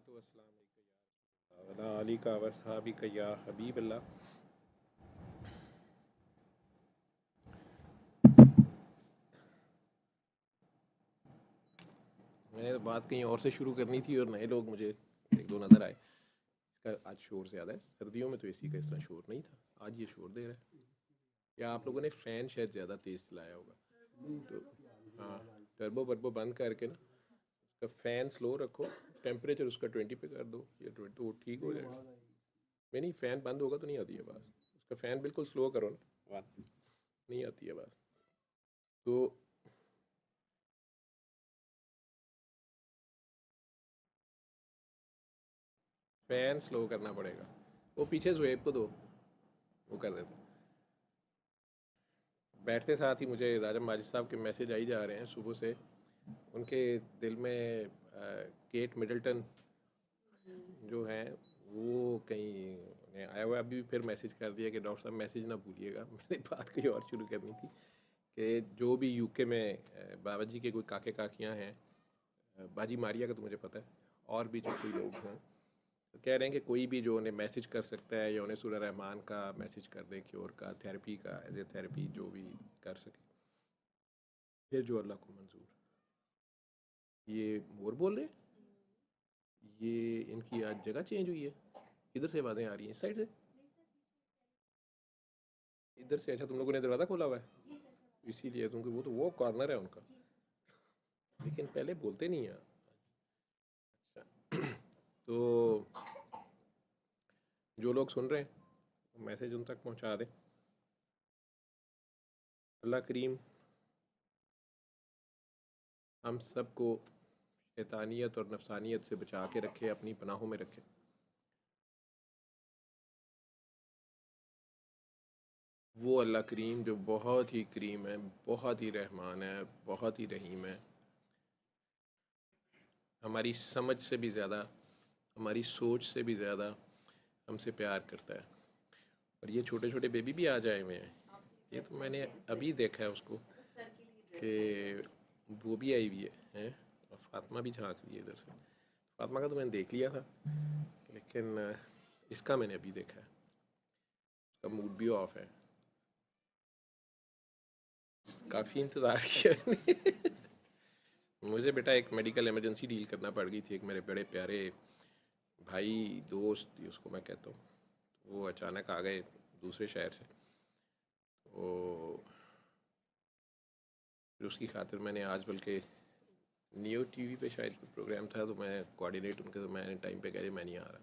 सलातो वस्सलाम अलैका या अली का वसहाबिका या हबीब अल्लाह। मैंने तो बात कहीं और से शुरू करनी थी और नए लोग मुझे एक दो नज़र आए। इसका आज शोर ज़्यादा है। सर्दियों में तो एसी का इस तरह शोर नहीं था, आज ये शोर दे रहा है। या आप लोगों ने फ़ैन शायद ज़्यादा तेज़ चलाया होगा। तो हाँ, टर्बो वर्बो बंद करके ना उसका फ़ैन स्लो रखो, टेम्परेचर उसका 20 पे कर दो या 20 तो वो ठीक हो जाएगा। नहीं नहीं, फ़ैन बंद होगा तो नहीं आती है आवाज़। उसका फ़ैन बिल्कुल स्लो करो ना, आवाज़ नहीं आती है आवाज़। तो फ़ैन स्लो करना पड़ेगा। वो पीछे ज़ुएब को दो, वो कर देते। बैठते साथ ही मुझे राजा माजिद साहब के मैसेज आई जा रहे हैं सुबह से। उनके दिल में केट मिडल्टन जो हैं वो कहीं उन्हें आया हुआ है। अभी फिर मैसेज कर दिया कि डॉक्टर साहब मैसेज ना भूलिएगा। मैंने बात कहीं और शुरू करनी थी कि जो भी यूके में बाबा जी के कोई काके काकियाँ हैं, बाजी मारिया का तो मुझे पता है, और भी जो कोई लोग हैं तो कह रहे हैं कि कोई भी जो उन्हें मैसेज कर सकता है या उन्हें सूरह रहमान का मैसेज कर दे, क्योर का, थेरेपी का, एज ए थेरेपी जो भी कर सके, फिर जो अल्लाह को मंजूर। ये और बोल रहे हैं, ये इनकी आज जगह चेंज हुई है। इधर से आवाज़ें आ रही हैं, इस साइड से, इधर से। अच्छा, तुम लोगों ने दरवाज़ा खोला हुआ है इसीलिए, क्योंकि वो कॉर्नर है उनका, लेकिन पहले बोलते नहीं हैं। तो जो लोग सुन रहे हैं मैसेज उन तक पहुंचा दें। अल्लाह करीम हम सबको शैतानियत और नफसानियत से बचा के रखे, अपनी पनाहों में रखे। वो अल्लाह करीम जो बहुत ही करीम है, बहुत ही रहमान है, बहुत ही रहीम है, हमारी समझ से भी ज़्यादा, हमारी सोच से भी ज़्यादा हमसे प्यार करता है। और ये छोटे छोटे बेबी भी आ जाए हुए हैं। ये तो मैंने अभी देखा है उसको कि वो भी आई हुई है, और फातिमा भी झांक रही है इधर से। फातिमा का तो मैंने देख लिया था, लेकिन इसका मैंने अभी देखा है। उसका मूड भी ऑफ है। काफ़ी इंतज़ार किया मैंने। मुझे बेटा एक मेडिकल इमरजेंसी डील करना पड़ गई थी। एक मेरे बड़े प्यारे भाई, दोस्त उसको मैं कहता हूँ, वो अचानक आ गए दूसरे शहर से। वो फिर उसकी खातिर मैंने आज, बल्कि नियो टीवी पे शायद कोई प्रोग्राम था, तो मैं कोऑर्डिनेट उनके, तो मैंने टाइम पे कह दिया मैं नहीं आ रहा।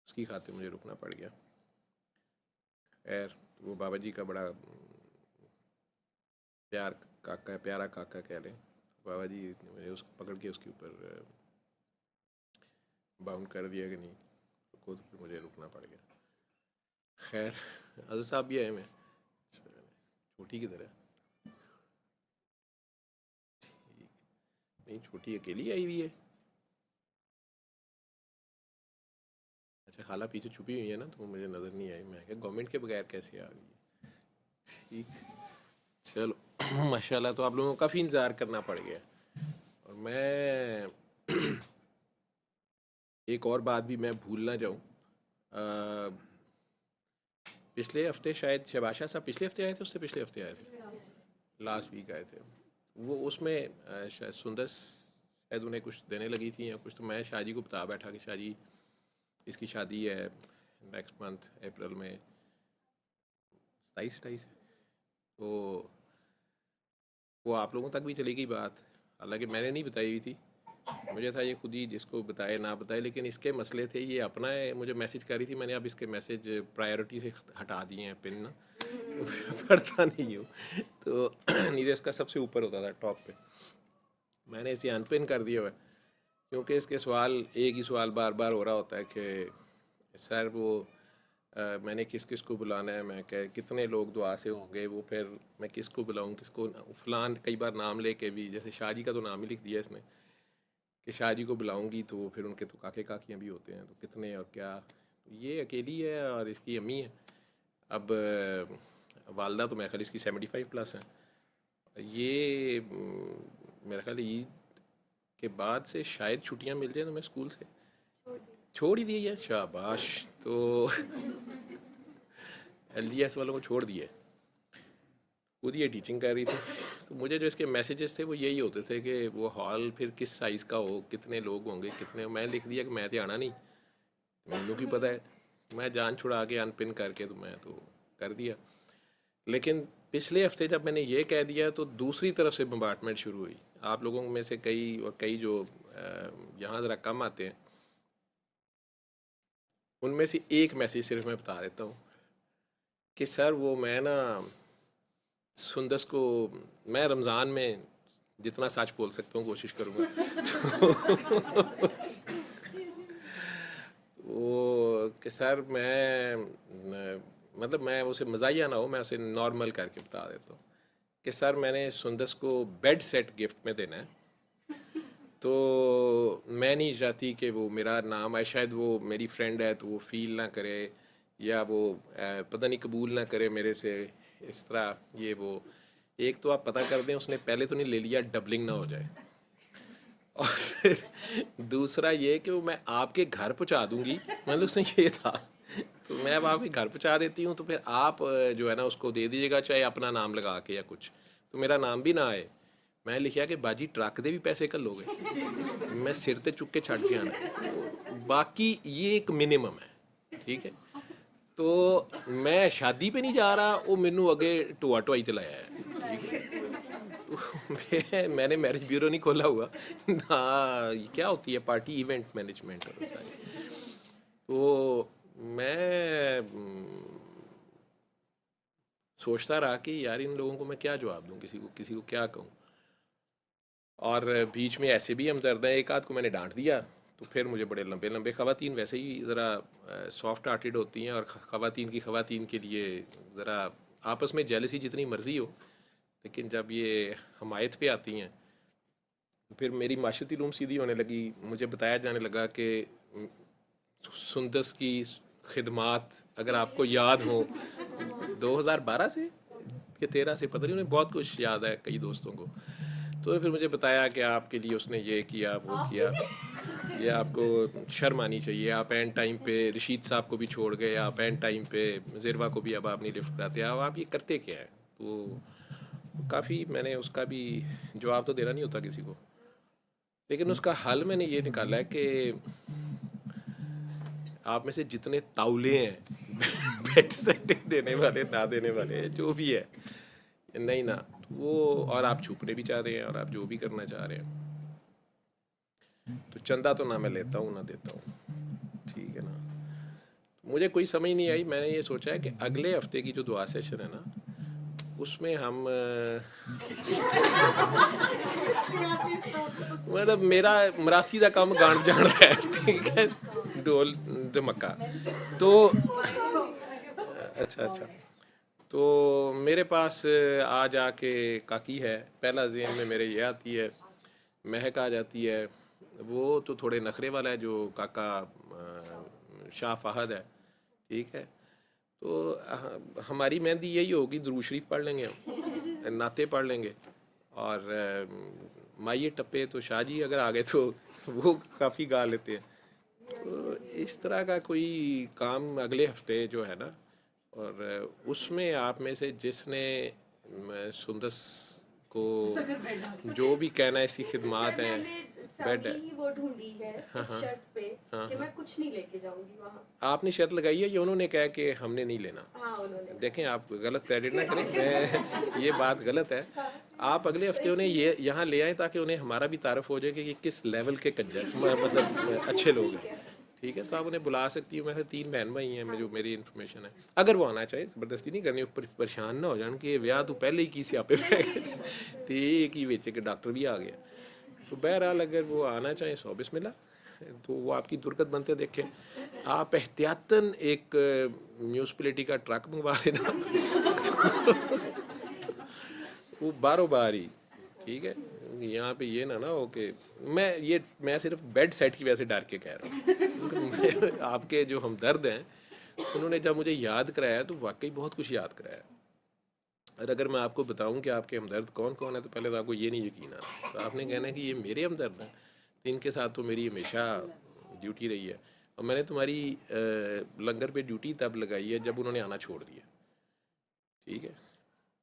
उसकी खातिर मुझे रुकना पड़ गया। खैर, वो बाबा जी का बड़ा प्यारा काका कह लें। बाबा जी ने मुझे उसको पकड़ के उसके ऊपर बाउंड कर दिया कि नहीं रुको, तो फिर मुझे रुकना पड़ गया। खैर, अजहर साहब भी आए मैं, छोटी किधर है? नहीं, छोटी अकेली आई हुई है। अच्छा, खाला पीछे छुपी हुई है ना, तो मुझे नज़र नहीं आई। मैं क्या गवर्नमेंट के बगैर कैसे आ गई है? ठीक, चलो। माशाल्लाह, तो आप लोगों को काफ़ी इंतज़ार करना पड़ गया। और मैं एक और बात भी मैं भूल ना जाऊँ। पिछले हफ्ते शायद शबाशा साहब पिछले हफ्ते आए थे, उससे पिछले हफ्ते आए थे, लास्ट वीक आए थे वो। उसमें शायद सुंदर शायद उन्हें कुछ देने लगी थी या कुछ, तो मैं शाहजी को बता बैठा कि शाहजी इसकी शादी है नेक्स्ट मंथ अप्रैल में, 27-28 है। तो वो आप लोगों तक भी चली गई बात, हालांकि मैंने नहीं बताई हुई थी। मुझे था ये खुद ही जिसको बताए ना बताए, लेकिन इसके मसले थे, ये अपना है, मुझे मैसेज कर रही थी। मैंने अब इसके मैसेज प्रायोरिटी से हटा दिए हैं, पिन ना पढ़ता नहीं हूँ। तो नहीं तो इसका सबसे ऊपर होता था टॉप पे, मैंने इसे अनपिन कर दिया हुआ है। क्योंकि इसके सवाल, एक ही सवाल बार बार हो रहा होता है कि सर वो मैंने किस किस को बुलाना है। मैं कह कितने लोग दुआ से होंगे, वो फिर मैं किसको बुलाऊं, किसको फलान, कई बार नाम लेके भी, जैसे शाहजी का तो नाम ही लिख दिया इसने कि शाहजी को बुलाऊंगी तो फिर उनके तो काके काकियाँ भी होते हैं, तो कितने और क्या। तो ये अकेली है और इसकी अम्मी है। अब वालदा तो मेरे ख्याल इसकी 75+ है। ये मेरा ख्याल ईद के बाद से शायद छुट्टियां मिल जाए तो मैं स्कूल से, छोड़ ही दिया है, शाबाश। तो LGS वालों को छोड़ दिया, खुद ये टीचिंग कर रही थी। तो मुझे जो इसके मैसेजेस थे वो यही होते थे कि वो हॉल फिर किस साइज़ का हो, कितने लोग होंगे, कितने। मैं लिख दिया कि मैं तो आना नहीं, मेनू की पता है। मैं जान छुड़ा के अनपिन करके तो मैं तो कर दिया। लेकिन पिछले हफ्ते जब मैंने ये कह दिया तो दूसरी तरफ से बम्बार्टमेंट शुरू हुई। आप लोगों में से कई और कई जो यहाँ ज़रा कम आते हैं, उनमें से एक मैसेज सिर्फ मैं बता देता हूँ कि सर वो मैं ना सुंदस को, मैं रमज़ान में जितना सच बोल सकता हूँ कोशिश करूँगा। वो कि सर मतलब मैं उसे मज़ाहिया ना हो, मैं उसे नॉर्मल करके बता देता हूँ कि सर मैंने सुंदस को बेड सेट गिफ्ट में देना है, तो मैं नहीं चाहती कि वो मेरा नाम आए। शायद वो मेरी फ्रेंड है तो वो फील ना करे, या वो पता नहीं कबूल ना करे मेरे से इस तरह ये वो। एक तो आप पता कर दें उसने पहले तो नहीं ले लिया, डबलिंग ना हो जाए। और दूसरा ये कि वो मैं आपके घर पहुंचा दूंगी, मतलब उसने ये था। तो मैं अब आपके घर पहुंचा देती हूँ तो फिर आप जो है ना उसको दे दीजिएगा, चाहे अपना नाम लगा के या कुछ, तो मेरा नाम भी ना आए। मैं लिखा कि बाजी ट्रक दे भी पैसे कर लोगे, मैं सिर ते चुक के छड़ के आना है। बाकी ये एक मिनिमम है, ठीक है। तो मैं शादी पे नहीं जा रहा, वो मैनू अगे ढोआ ढोआई ते लाया है, ठीक है। मैंने मैरिज ब्यूरो नहीं खोला हुआ ना, ये क्या होती है पार्टी इवेंट मैनेजमेंट और सारी। तो मैं सोचता रहा कि यार इन लोगों को मैं क्या जवाब दूं, किसी को क्या कहूं। और बीच में ऐसे भी हमदर्द हैं, एक आध को मैंने डांट दिया तो फिर मुझे बड़े लंबे लंबे, ख़वातीन वैसे ही ज़रा सॉफ्ट हार्टेड होती हैं, और ख़वातीन के लिए ज़रा आपस में जेलसी जितनी मर्ज़ी हो, लेकिन जब ये हमायत पे आती हैं तो फिर मेरी माशरती लूम सीधी होने लगी। मुझे बताया जाने लगा कि सुंदस की खिदमात अगर आपको याद हो 2012 से कि 13 से, पता नहीं, उन्हें बहुत कुछ याद है कई दोस्तों को। तो फिर मुझे बताया कि आपके लिए उसने ये किया वो किया, ये आपको शर्म आनी चाहिए, आप एंड टाइम पे रशीद साहब को भी छोड़ गए, आप एंड टाइम पे ज़िरवा को भी अब आप नहीं लिफ्ट कराते, अब आप ये करते क्या है। तो काफ़ी मैंने उसका भी जवाब तो देना नहीं होता किसी को, लेकिन उसका हल मैंने ये निकाला है कि आप में से जितने ताउले हैं बेड सेट देने वाले ना देने वाले जो भी है, नहीं ना वो, और आप छुपने भी चाह रहे हैं और आप जो भी करना चाह रहे हैं, तो चंदा तो ना मैं लेता हूँ ना देता हूँ, ठीक है ना। मुझे कोई समझ नहीं आई। मैंने ये सोचा है कि अगले हफ्ते की जो दुआ सेशन है ना, उसमें हम मतलब मेरा मरासी का काम गान जान रहा है, ठीक है, ढोल धमका। तो अच्छा अच्छा, तो मेरे पास आ जाके काकी है, पहला ज़हन में मेरे ये आती है, महक आ जाती है। वो तो थोड़े नखरे वाला है जो काका शाह फहद है, ठीक है। तो हमारी मेहंदी यही होगी, दुरूद शरीफ पढ़ लेंगे हम, नाते पढ़ लेंगे, और माइये टप्पे तो शाह जी अगर आ गए तो वो काफ़ी गा लेते हैं। तो इस तरह का कोई काम अगले हफ्ते जो है ना, और उसमें आप में से जिसने सुंदस को जो भी कहना है, इसकी खिदमात है, बेड है। वो ढूंढी है हाँ इस हाँ शर्त पे हाँ कि हाँ, मैं कुछ नहीं लेके जाऊंगी वहाँ। आपने शर्त लगाई है या उन्होंने कहा कि हमने नहीं लेना। हाँ उन्होंने देखें आप गलत क्रेडिट ना करें, मैं ये बात गलत है। आप अगले हफ्ते उन्हें ये यहाँ ले आएँ ताकि उन्हें हमारा भी तारफ़ हो जाए कि ये किस लेवल के कंजर मतलब अच्छे लोग हैं, ठीक है। तो आप उन्हें बुला सकती हो। मेरे 3 बहन भाई हैं जो मेरी इन्फॉर्मेशन है, अगर वो आना चाहे, ज़बरदस्ती नहीं करनी, ऊपर परेशान ना हो जाए कि ब्याह तो पहले ही की स्यापे पे तो एक ही बेचे के डॉक्टर भी आ गया। तो बहरहाल अगर वो आना चाहें 100 बिस्मिल्लाह, तो वो आपकी दुर्गत बनते देखें। आप एहतियातन एक म्यूनसिपलिटी का ट्रक मंगवा लेना वो बारो बार ही, ठीक है। यहाँ पे ये ना हो कि मैं सिर्फ बेड सेट की वजह से डर के कह रहा हूँ, क्योंकि आपके जो हमदर्द हैं उन्होंने जब मुझे याद कराया तो वाकई बहुत कुछ याद कराया। और अगर मैं आपको बताऊं कि आपके हमदर्द कौन कौन है तो पहले तो आपको ये नहीं यकीन आना, तो आपने कहना है कि ये मेरे हमदर्द हैं, तो इनके साथ तो मेरी हमेशा ड्यूटी रही है। और मैंने तुम्हारी लंगर पे ड्यूटी तब लगाई है जब उन्होंने आना छोड़ दिया, ठीक है।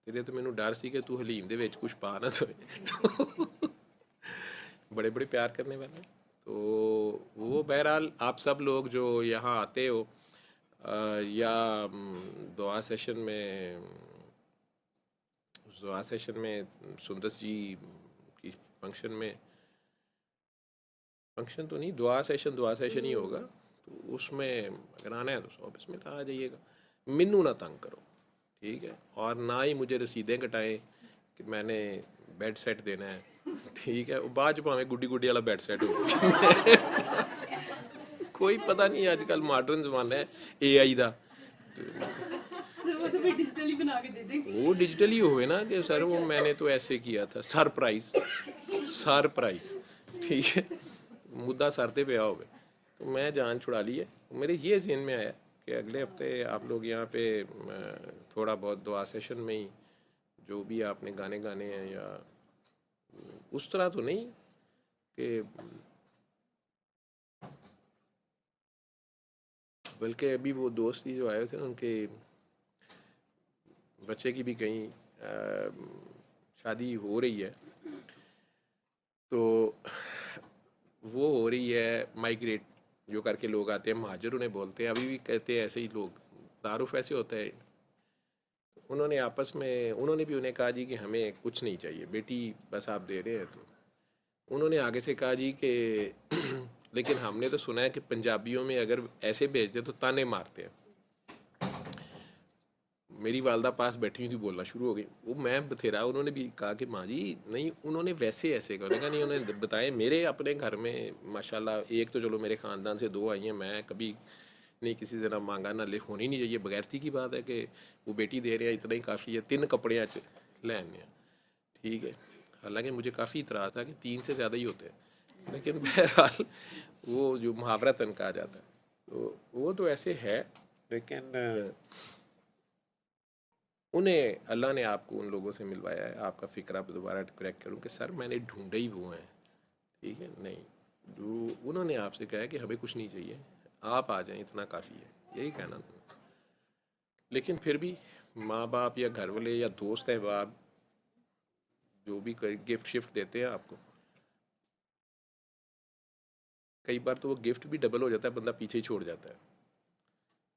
तेरे तो मैनू डर सी कि तू हलीम दे विच कुछ पा ना सोए तो बड़े बड़े प्यार करने वाले। तो वो बहरहाल आप सब लोग जो यहाँ आते हो या दुआ सेशन में सुंदस जी की फंक्शन तो नहीं, दुआ सेशन ही होगा, तो उसमें अगर आना है तो ऑफिस में आ जाइएगा। मिन्नू ना तंग करो, ठीक है, और ना ही मुझे रसीदें कटाएं कि मैंने बेड सेट देना है, ठीक है। बाद च भावें गुड्डी गुड्डी वाला बेड सेट हो कोई पता नहीं, आजकल मॉडर्न जमाना है AI का, सर वो तो फिर डिजिटली बना के दे देंगे। वो डिजिटली हुए ना कि सर वो मैंने तो ऐसे किया था, सरप्राइज, ठीक है, मुद्दा सरते पे आओगे। तो मैं जान छुड़ा ली है। मेरे ये ज़हन में आया कि अगले हफ्ते आप लोग यहाँ पे थोड़ा बहुत दुआ सेशन में ही जो भी आपने गाने गाने हैं, या उस तरह तो नहीं कि, बल्कि अभी वो दोस्त ही जो आए थे उनके बच्चे की भी कहीं शादी हो रही है, तो वो हो रही है माइग्रेट जो करके लोग आते हैं, महाजर उन्हें बोलते हैं, अभी भी कहते हैं ऐसे ही लोग, तारुफ ऐसे होता है। उन्होंने आपस में, उन्होंने भी उन्हें कहा जी कि हमें कुछ नहीं चाहिए बेटी, बस आप दे रहे हैं। तो उन्होंने आगे से कहा जी कि लेकिन हमने तो सुना है कि पंजाबियों में अगर ऐसे भेज दें तो ताने मारते हैं। मेरी वालदा पास बैठी हुई थी, बोलना शुरू हो गई। वो मैं बथेरा, उन्होंने भी कहा कि माँ जी नहीं, उन्होंने वैसे ऐसे कहा नहीं, उन्होंने बताए मेरे अपने घर में माशाल्लाह, एक तो चलो मेरे ख़ानदान से 2 आई हैं, मैं कभी नहीं किसी से ना मांगा ना ले, होनी नहीं चाहिए, बगैरती की बात है कि वो बेटी दे रहे हैं, इतना ही काफ़ी है, 3 कपड़े च लैने, ठीक है। हालांकि मुझे काफ़ी इतरा था कि 3 से ज़्यादा ही होते हैं, लेकिन बहरहाल वो जो मुहावरतन कहा जाता है, तो वो तो ऐसे है। लेकिन उन्हें अल्लाह ने आपको उन लोगों से मिलवाया है। आपका फ़िक्र आप दोबारा करेक्ट करूँ कि सर मैंने ढूंढे ही वो हैं, ठीक है, नहीं, जो उन्होंने आपसे कहा है कि हमें कुछ नहीं चाहिए, आप आ जाएं, इतना काफ़ी है, यही कहना था। लेकिन फिर भी माँ बाप या घर वाले या दोस्त अहबाब जो भी गिफ्ट शिफ्ट देते हैं आपको, कई बार तो वो गिफ्ट भी डबल हो जाता है, बंदा पीछे ही छोड़ जाता है।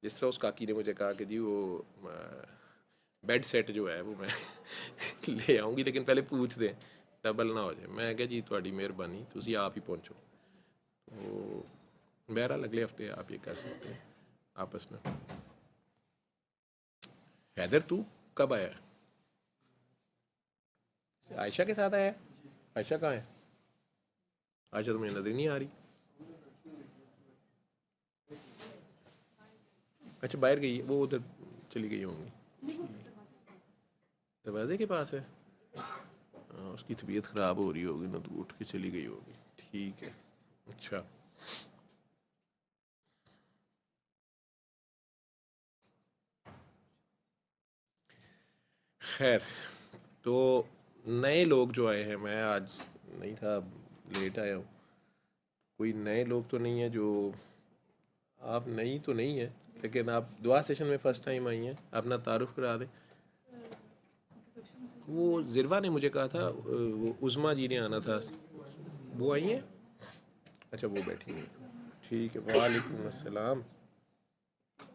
जिस तरह उस काकी ने मुझे कहा कि जी वो बेड सेट जो है वो मैं ले आऊँगी, लेकिन पहले पूछ दें, डबल ना हो जाए। मैं क्या जी थोड़ी मेहरबानी, तुसी आप ही पहुँचो। तो बहरहाल अगले हफ्ते आप ये कर सकते हैं आपस में। हैदर तू कब आया? आयशा के साथ आया है? आयशा कहाँ है? आयशा तो मुझे नजर नहीं आ रही। अच्छा बाहर गई, वो उधर चली गई होंगी, दरवाजे के पास है। हाँ, उसकी तबीयत ख़राब हो रही होगी ना, तो उठ के चली गई होगी, ठीक है। अच्छा, खैर, तो नए लोग जो आए हैं, मैं आज नहीं था, लेट आया हूँ। कोई नए लोग तो नहीं है जो, आप नई तो नहीं है, लेकिन आप दुआ सेशन में फ़र्स्ट टाइम आई हैं, अपना तारुफ करा दें। वो ज़िरवा ने मुझे कहा था, वो उज़मा जी ने आना था, वो आई हैं? अच्छा वो बैठी हैं, ठीक है। वालेकुम अस्सलाम।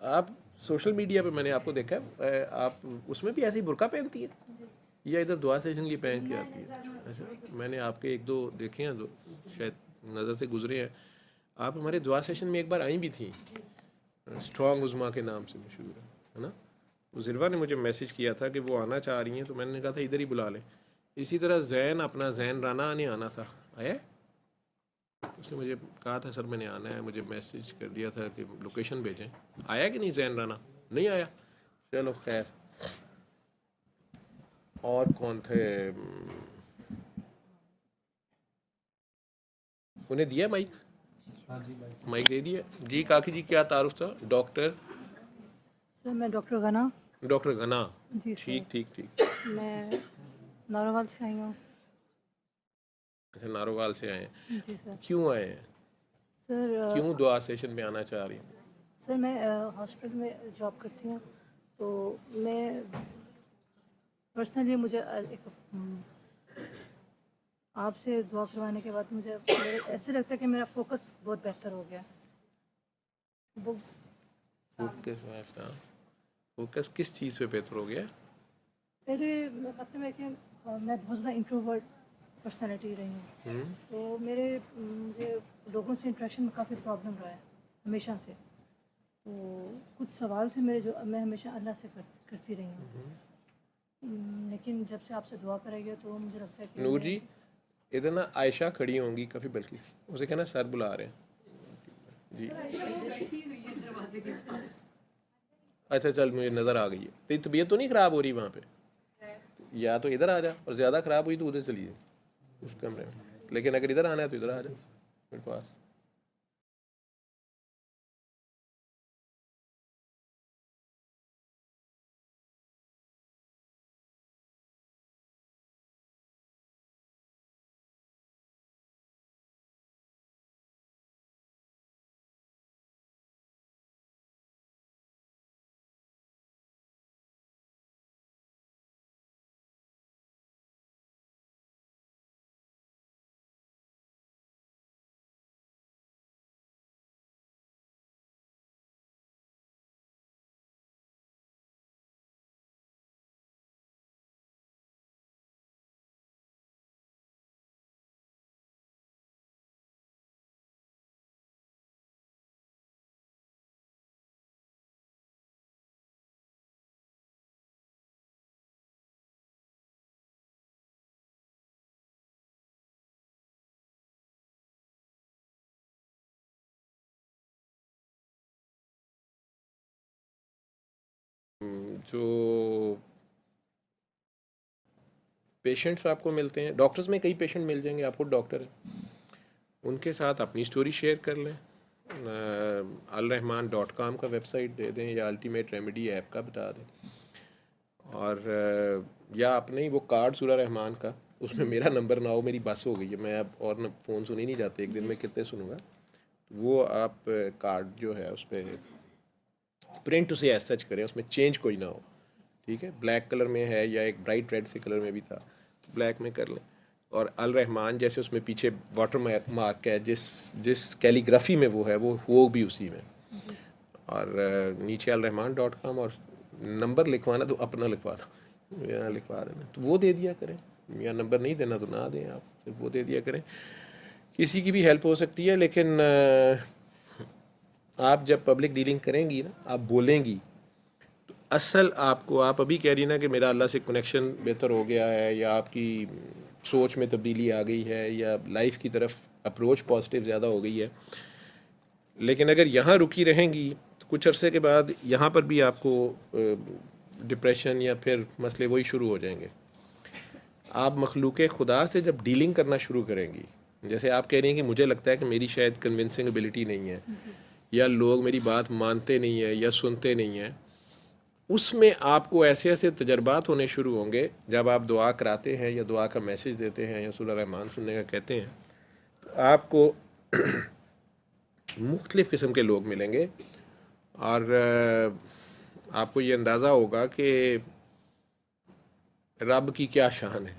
आप सोशल मीडिया पे मैंने आपको देखा है, आप उसमें भी ऐसे ही बुर्का पहनती है या इधर दुआ सेशन की पहन के आती है? अच्छा, मैंने आपके 1-2 देखे हैं जो शायद नज़र से गुजरे हैं। आप हमारे दुआ सेशन में एक बार आई भी थी, स्ट्रॉन्ग उज़मा के नाम से मशहूर है ना। ज़िरवा ने मुझे मैसेज किया था कि वो आना चाह रही हैं, तो मैंने कहा था इधर ही बुला लें। इसी तरह जैन, अपना जैन राना ने आना था, आया? उसने मुझे कहा था सर मैंने आना है, मुझे मैसेज कर दिया था कि लोकेशन भेजें। आया कि नहीं जैन राना? नहीं आया, चलो खैर। और कौन थे? उन्हें दिया माइक? माइक दे दिया जी। काकी जी क्या तारुफ था? डॉक्टर? सर मैं डॉक्टर गना। डॉक्टर गना, जी सर। ठीक ठीक ठीक। मैं नारोवाल से आई हूँ। अच्छा नारोवाल से आए हैं, जी सर। क्यों आए हैं? सर क्यों दुआ सेशन में आना चाह रही हैं? सर मैं हॉस्पिटल में जॉब करती हूँ, तो मैं पर्सनली मुझे आपसे दुआ करवाने के बाद मुझे ऐसे लगता है कि मेरा फोकस बहुत बेहतर हो गया। वो फोकस ऐसा फोकस किस चीज़ पे बेहतर हो गया? पहले मतलब है कि मैं बहुत ज़्यादा इंट्रोवर्ट पर्सनैलिटी रही हूँ, हम्म, तो मुझे लोगों से इंटरेक्शन में काफ़ी प्रॉब्लम रहा है हमेशा से। तो कुछ सवाल थे मेरे जो मैं हमेशा अल्लाह से करती रही हूँ। लेकिन जब से आपसे दुआ कराई है तो मुझे लगता है कि नूर जी, इधर ना आयशा खड़ी होंगी काफ़ी, बल्कि उसे कहना सर बुला रहे हैं जी। अच्छा चल, मुझे नज़र आ गई है। तेरी तबीयत तो नहीं ख़राब हो रही वहाँ पे? या तो इधर आ जा, और ज़्यादा ख़राब हुई तो उधर चली जाए उस कमरे में, लेकिन अगर इधर आना है तो इधर आ जा मेरे पास। जो पेशेंट्स आपको मिलते हैं, डॉक्टर्स में कई पेशेंट मिल जाएंगे आपको, डॉक्टर हैं, उनके साथ अपनी स्टोरी शेयर कर लें। alrahman.com का वेबसाइट दे दें, या अल्टीमेट रेमेडी ऐप का बता दें, और या अपने ही वो कार्ड सूरा रहमान का, उसमें मेरा नंबर ना हो, मेरी बस हो गई है, मैं अब और फ़ोन सुन ही नहीं जाते, एक दिन में कितने सुनूंगा। वो आप कार्ड जो है उस पर प्रिंट उसे एज सच करें, उसमें चेंज कोई ना हो, ठीक है। ब्लैक कलर में है या एक ब्राइट रेड से कलर में भी था, तो ब्लैक में कर लें। और अल रहमान जैसे उसमें पीछे वाटर मार्क है, जिस जिस कैलीग्राफी में वो है, वो भी उसी में। और नीचे alrahman.com, और नंबर लिखवाना तो अपना लिखवाना, या लिखवा देना तो वो दे दिया करें, या नंबर नहीं देना तो ना दें, आप सिर्फ वो दे दिया करें। किसी की भी हेल्प हो सकती है, लेकिन आप जब पब्लिक डीलिंग करेंगी ना, आप बोलेंगी, असल आपको, आप अभी कह रही ना कि मेरा अल्लाह से कनेक्शन बेहतर हो गया है, या आपकी सोच में तब्दीली आ गई है, या लाइफ की तरफ अप्रोच पॉजिटिव ज़्यादा हो गई है, लेकिन अगर यहाँ रुकी रहेंगी तो कुछ अरसे के बाद यहाँ पर भी आपको डिप्रेशन या फिर मसले वही शुरू हो जाएंगे। आप मखलूक खुदा से जब डीलिंग करना शुरू करेंगी, जैसे आप कह रही हैं कि मुझे लगता है कि मेरी शायद कन्विंसिंग एबिलिटी नहीं है, या लोग मेरी बात मानते नहीं है या सुनते नहीं हैं, उसमें आपको ऐसे ऐसे तजर्बात होने शुरू होंगे। जब आप दुआ कराते हैं या दुआ का मैसेज देते हैं या सूरह रहमान सुनने का कहते हैं, तो आपको मुख्तलिफ़ किस्म के लोग मिलेंगे, और आपको ये अंदाज़ा होगा कि रब की क्या शान है।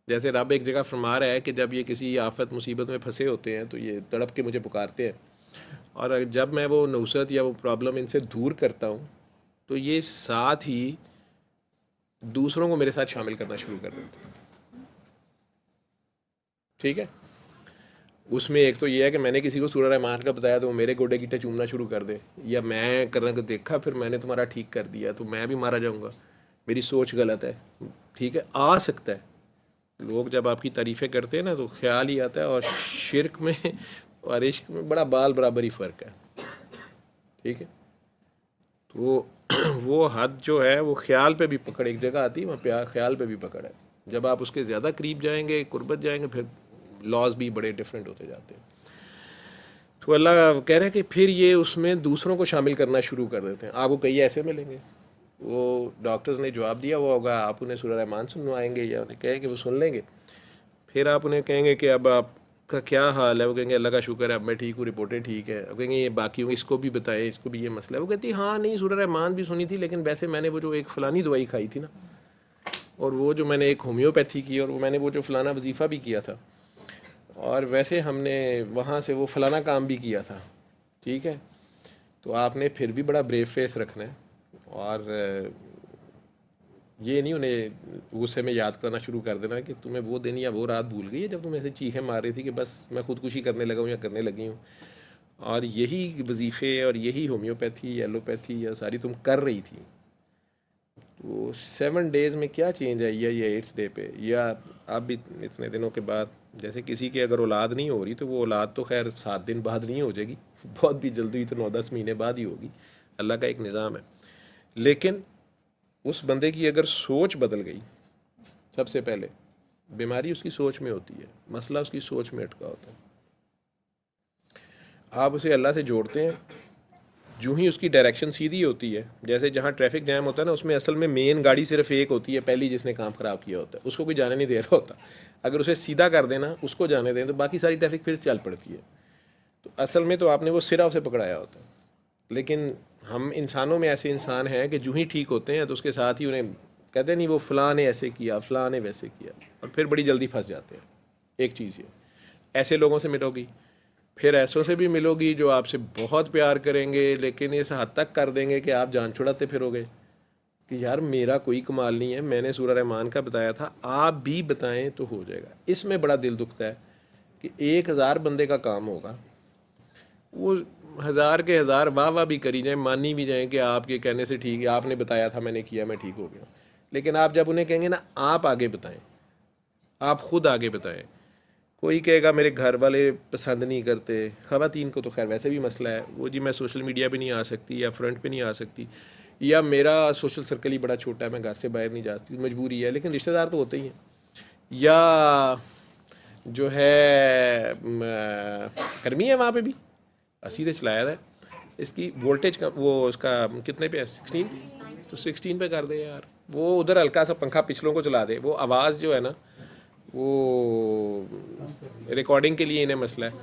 जैसे रब एक जगह फरमा रहा है कि जब ये किसी आफत मुसीबत में फंसे होते हैं तो ये तड़प के मुझे पुकारते हैं, और जब मैं वो नुसरत या वो प्रॉब्लम इनसे दूर करता हूँ तो ये साथ ही दूसरों को मेरे साथ शामिल करना शुरू कर देते हैं, ठीक है। उसमें एक तो ये है कि मैंने किसी को सूरह रहमान का बताया तो वो मेरे गोडे गिट्टे चूमना शुरू कर दे, या मैं करने को देखा फिर मैंने तुम्हारा ठीक कर दिया तो मैं भी मारा जाऊंगा, मेरी सोच गलत है, ठीक है। आ सकता है लोग जब आपकी तारीफ़ें करते हैं ना तो ख्याल ही आता है, और शिरक में और इश्क में बड़ा बाल बराबर ही फ़र्क है, ठीक है। तो वो हद जो है वो ख्याल पे भी पकड़, एक जगह आती है वहाँ प्यार ख्याल पे भी पकड़ है। जब आप उसके ज़्यादा करीब जाएंगे, कुर्बत जाएंगे, फिर लॉज भी बड़े डिफरेंट होते जाते हैं। तो अल्लाह कह रहे हैं कि फिर ये उसमें दूसरों को शामिल करना शुरू कर देते हैं। आपको कई ऐसे मिलेंगे, वो डॉक्टर्स ने जवाब दिया हुआ होगा, आप उन्हें सूरह रहमान सुनवाएंगे या उन्हें कहेंगे वो सुन लेंगे, फिर आप उन्हें कहेंगे कि अब आप का क्या हाल है? वो कहेंगे अल्लाह का शुक्र है अब मैं ठीक हूँ, रिपोर्टें ठीक है। वो कहेंगे ये बाकी इसको भी बताए, इसको भी ये मसला है। वो कहती हाँ नहीं सूरह रहमान भी सुनी थी, लेकिन वैसे मैंने वो जो एक फ़लानी दवाई खाई थी ना, और वो जो मैंने एक होम्योपैथी की, और वो मैंने वो जो फ़लाना वजीफ़ा भी किया था, और वैसे हमने वहाँ से वो फ़लाना काम भी किया था, ठीक है। तो आपने फिर भी बड़ा ब्रेव फेस रखना है, और ये नहीं उन्हें गुस्से में याद करना शुरू कर देना कि तुम्हें वो दिन या वो रात भूल गई है जब तुम ऐसे चीखें मार रही थी कि बस मैं खुदकुशी करने लगा हूँ या करने लगी हूँ। और यही वजीफ़े और यही होम्योपैथी एलोपैथी या सारी तुम कर रही थी। तो 7 डेज़ में क्या चेंज आई है, या 8th डे पे, या अब भी इतने दिनों के बाद? जैसे किसी की अगर औलाद नहीं हो रही तो वो औलाद तो खैर 7 दिन बाद नहीं हो जाएगी, बहुत भी जल्दी तो 9-10 महीने बाद ही होगी, अल्लाह का एक निज़ाम है। लेकिन उस बंदे की अगर सोच बदल गई, सबसे पहले बीमारी उसकी सोच में होती है, मसला उसकी सोच में अटका होता है। आप उसे अल्लाह से जोड़ते हैं, जो ही उसकी डायरेक्शन सीधी होती है, जैसे जहाँ ट्रैफिक जैम होता है ना, उसमें असल में मेन गाड़ी सिर्फ एक होती है, पहली जिसने काम ख़राब किया होता है, उसको कोई जाने नहीं दे रहा होता। अगर उसे सीधा कर देना, उसको जाने दें, तो बाकी सारी ट्रैफिक फिर चल पड़ती है। तो असल में तो आपने वो सिरा उसे पकड़ाया होता है। लेकिन हम इंसानों में ऐसे इंसान हैं कि जो ही ठीक होते हैं तो उसके साथ ही उन्हें कहते नहीं वो फ़लाँ ने ऐसे किया, फ़लाँ ने वैसे किया, और फिर बड़ी जल्दी फंस जाते हैं। एक चीज़ ये, ऐसे लोगों से मिलोगी, फिर ऐसों से भी मिलोगी जो आपसे बहुत प्यार करेंगे, लेकिन इस हद तक कर देंगे कि आप जान छुड़ाते फिरोगे कि यार मेरा कोई कमाल नहीं है, मैंने सूरह रहमान का बताया था, आप भी बताएं तो हो जाएगा। इसमें बड़ा दिल दुखता है कि 1000 बंदे का काम होगा, वो 1000 के 1000 वाह वाह भी करी जाए, मानी भी जाएं कि आपके कहने से ठीक है, आपने बताया था, मैंने किया, मैं ठीक हो गया। लेकिन आप जब उन्हें कहेंगे ना आप आगे बताएं, आप ख़ुद आगे बताएं। कोई कहेगा मेरे घर वाले पसंद नहीं करते, ख़वातीन को तो खैर वैसे भी मसला है, वो जी मैं सोशल मीडिया पे नहीं आ सकती, या फ्रंट पे नहीं आ सकती, या मेरा सोशल सर्कल ही बड़ा छोटा है, मैं घर से बाहर नहीं जा सकती, मजबूरी है। लेकिन रिश्तेदार तो होते ही हैं। या जो है गर्मी है वहाँ पे भी सीधे चलाया था, इसकी वोल्टेज का वो उसका कितने पे है, 16, तो 16 पे कर दे यार। वो उधर हल्का सा पंखा पिछलों को चला दे, वो आवाज़ जो है ना, वो रिकॉर्डिंग के लिए इन्हें मसला है,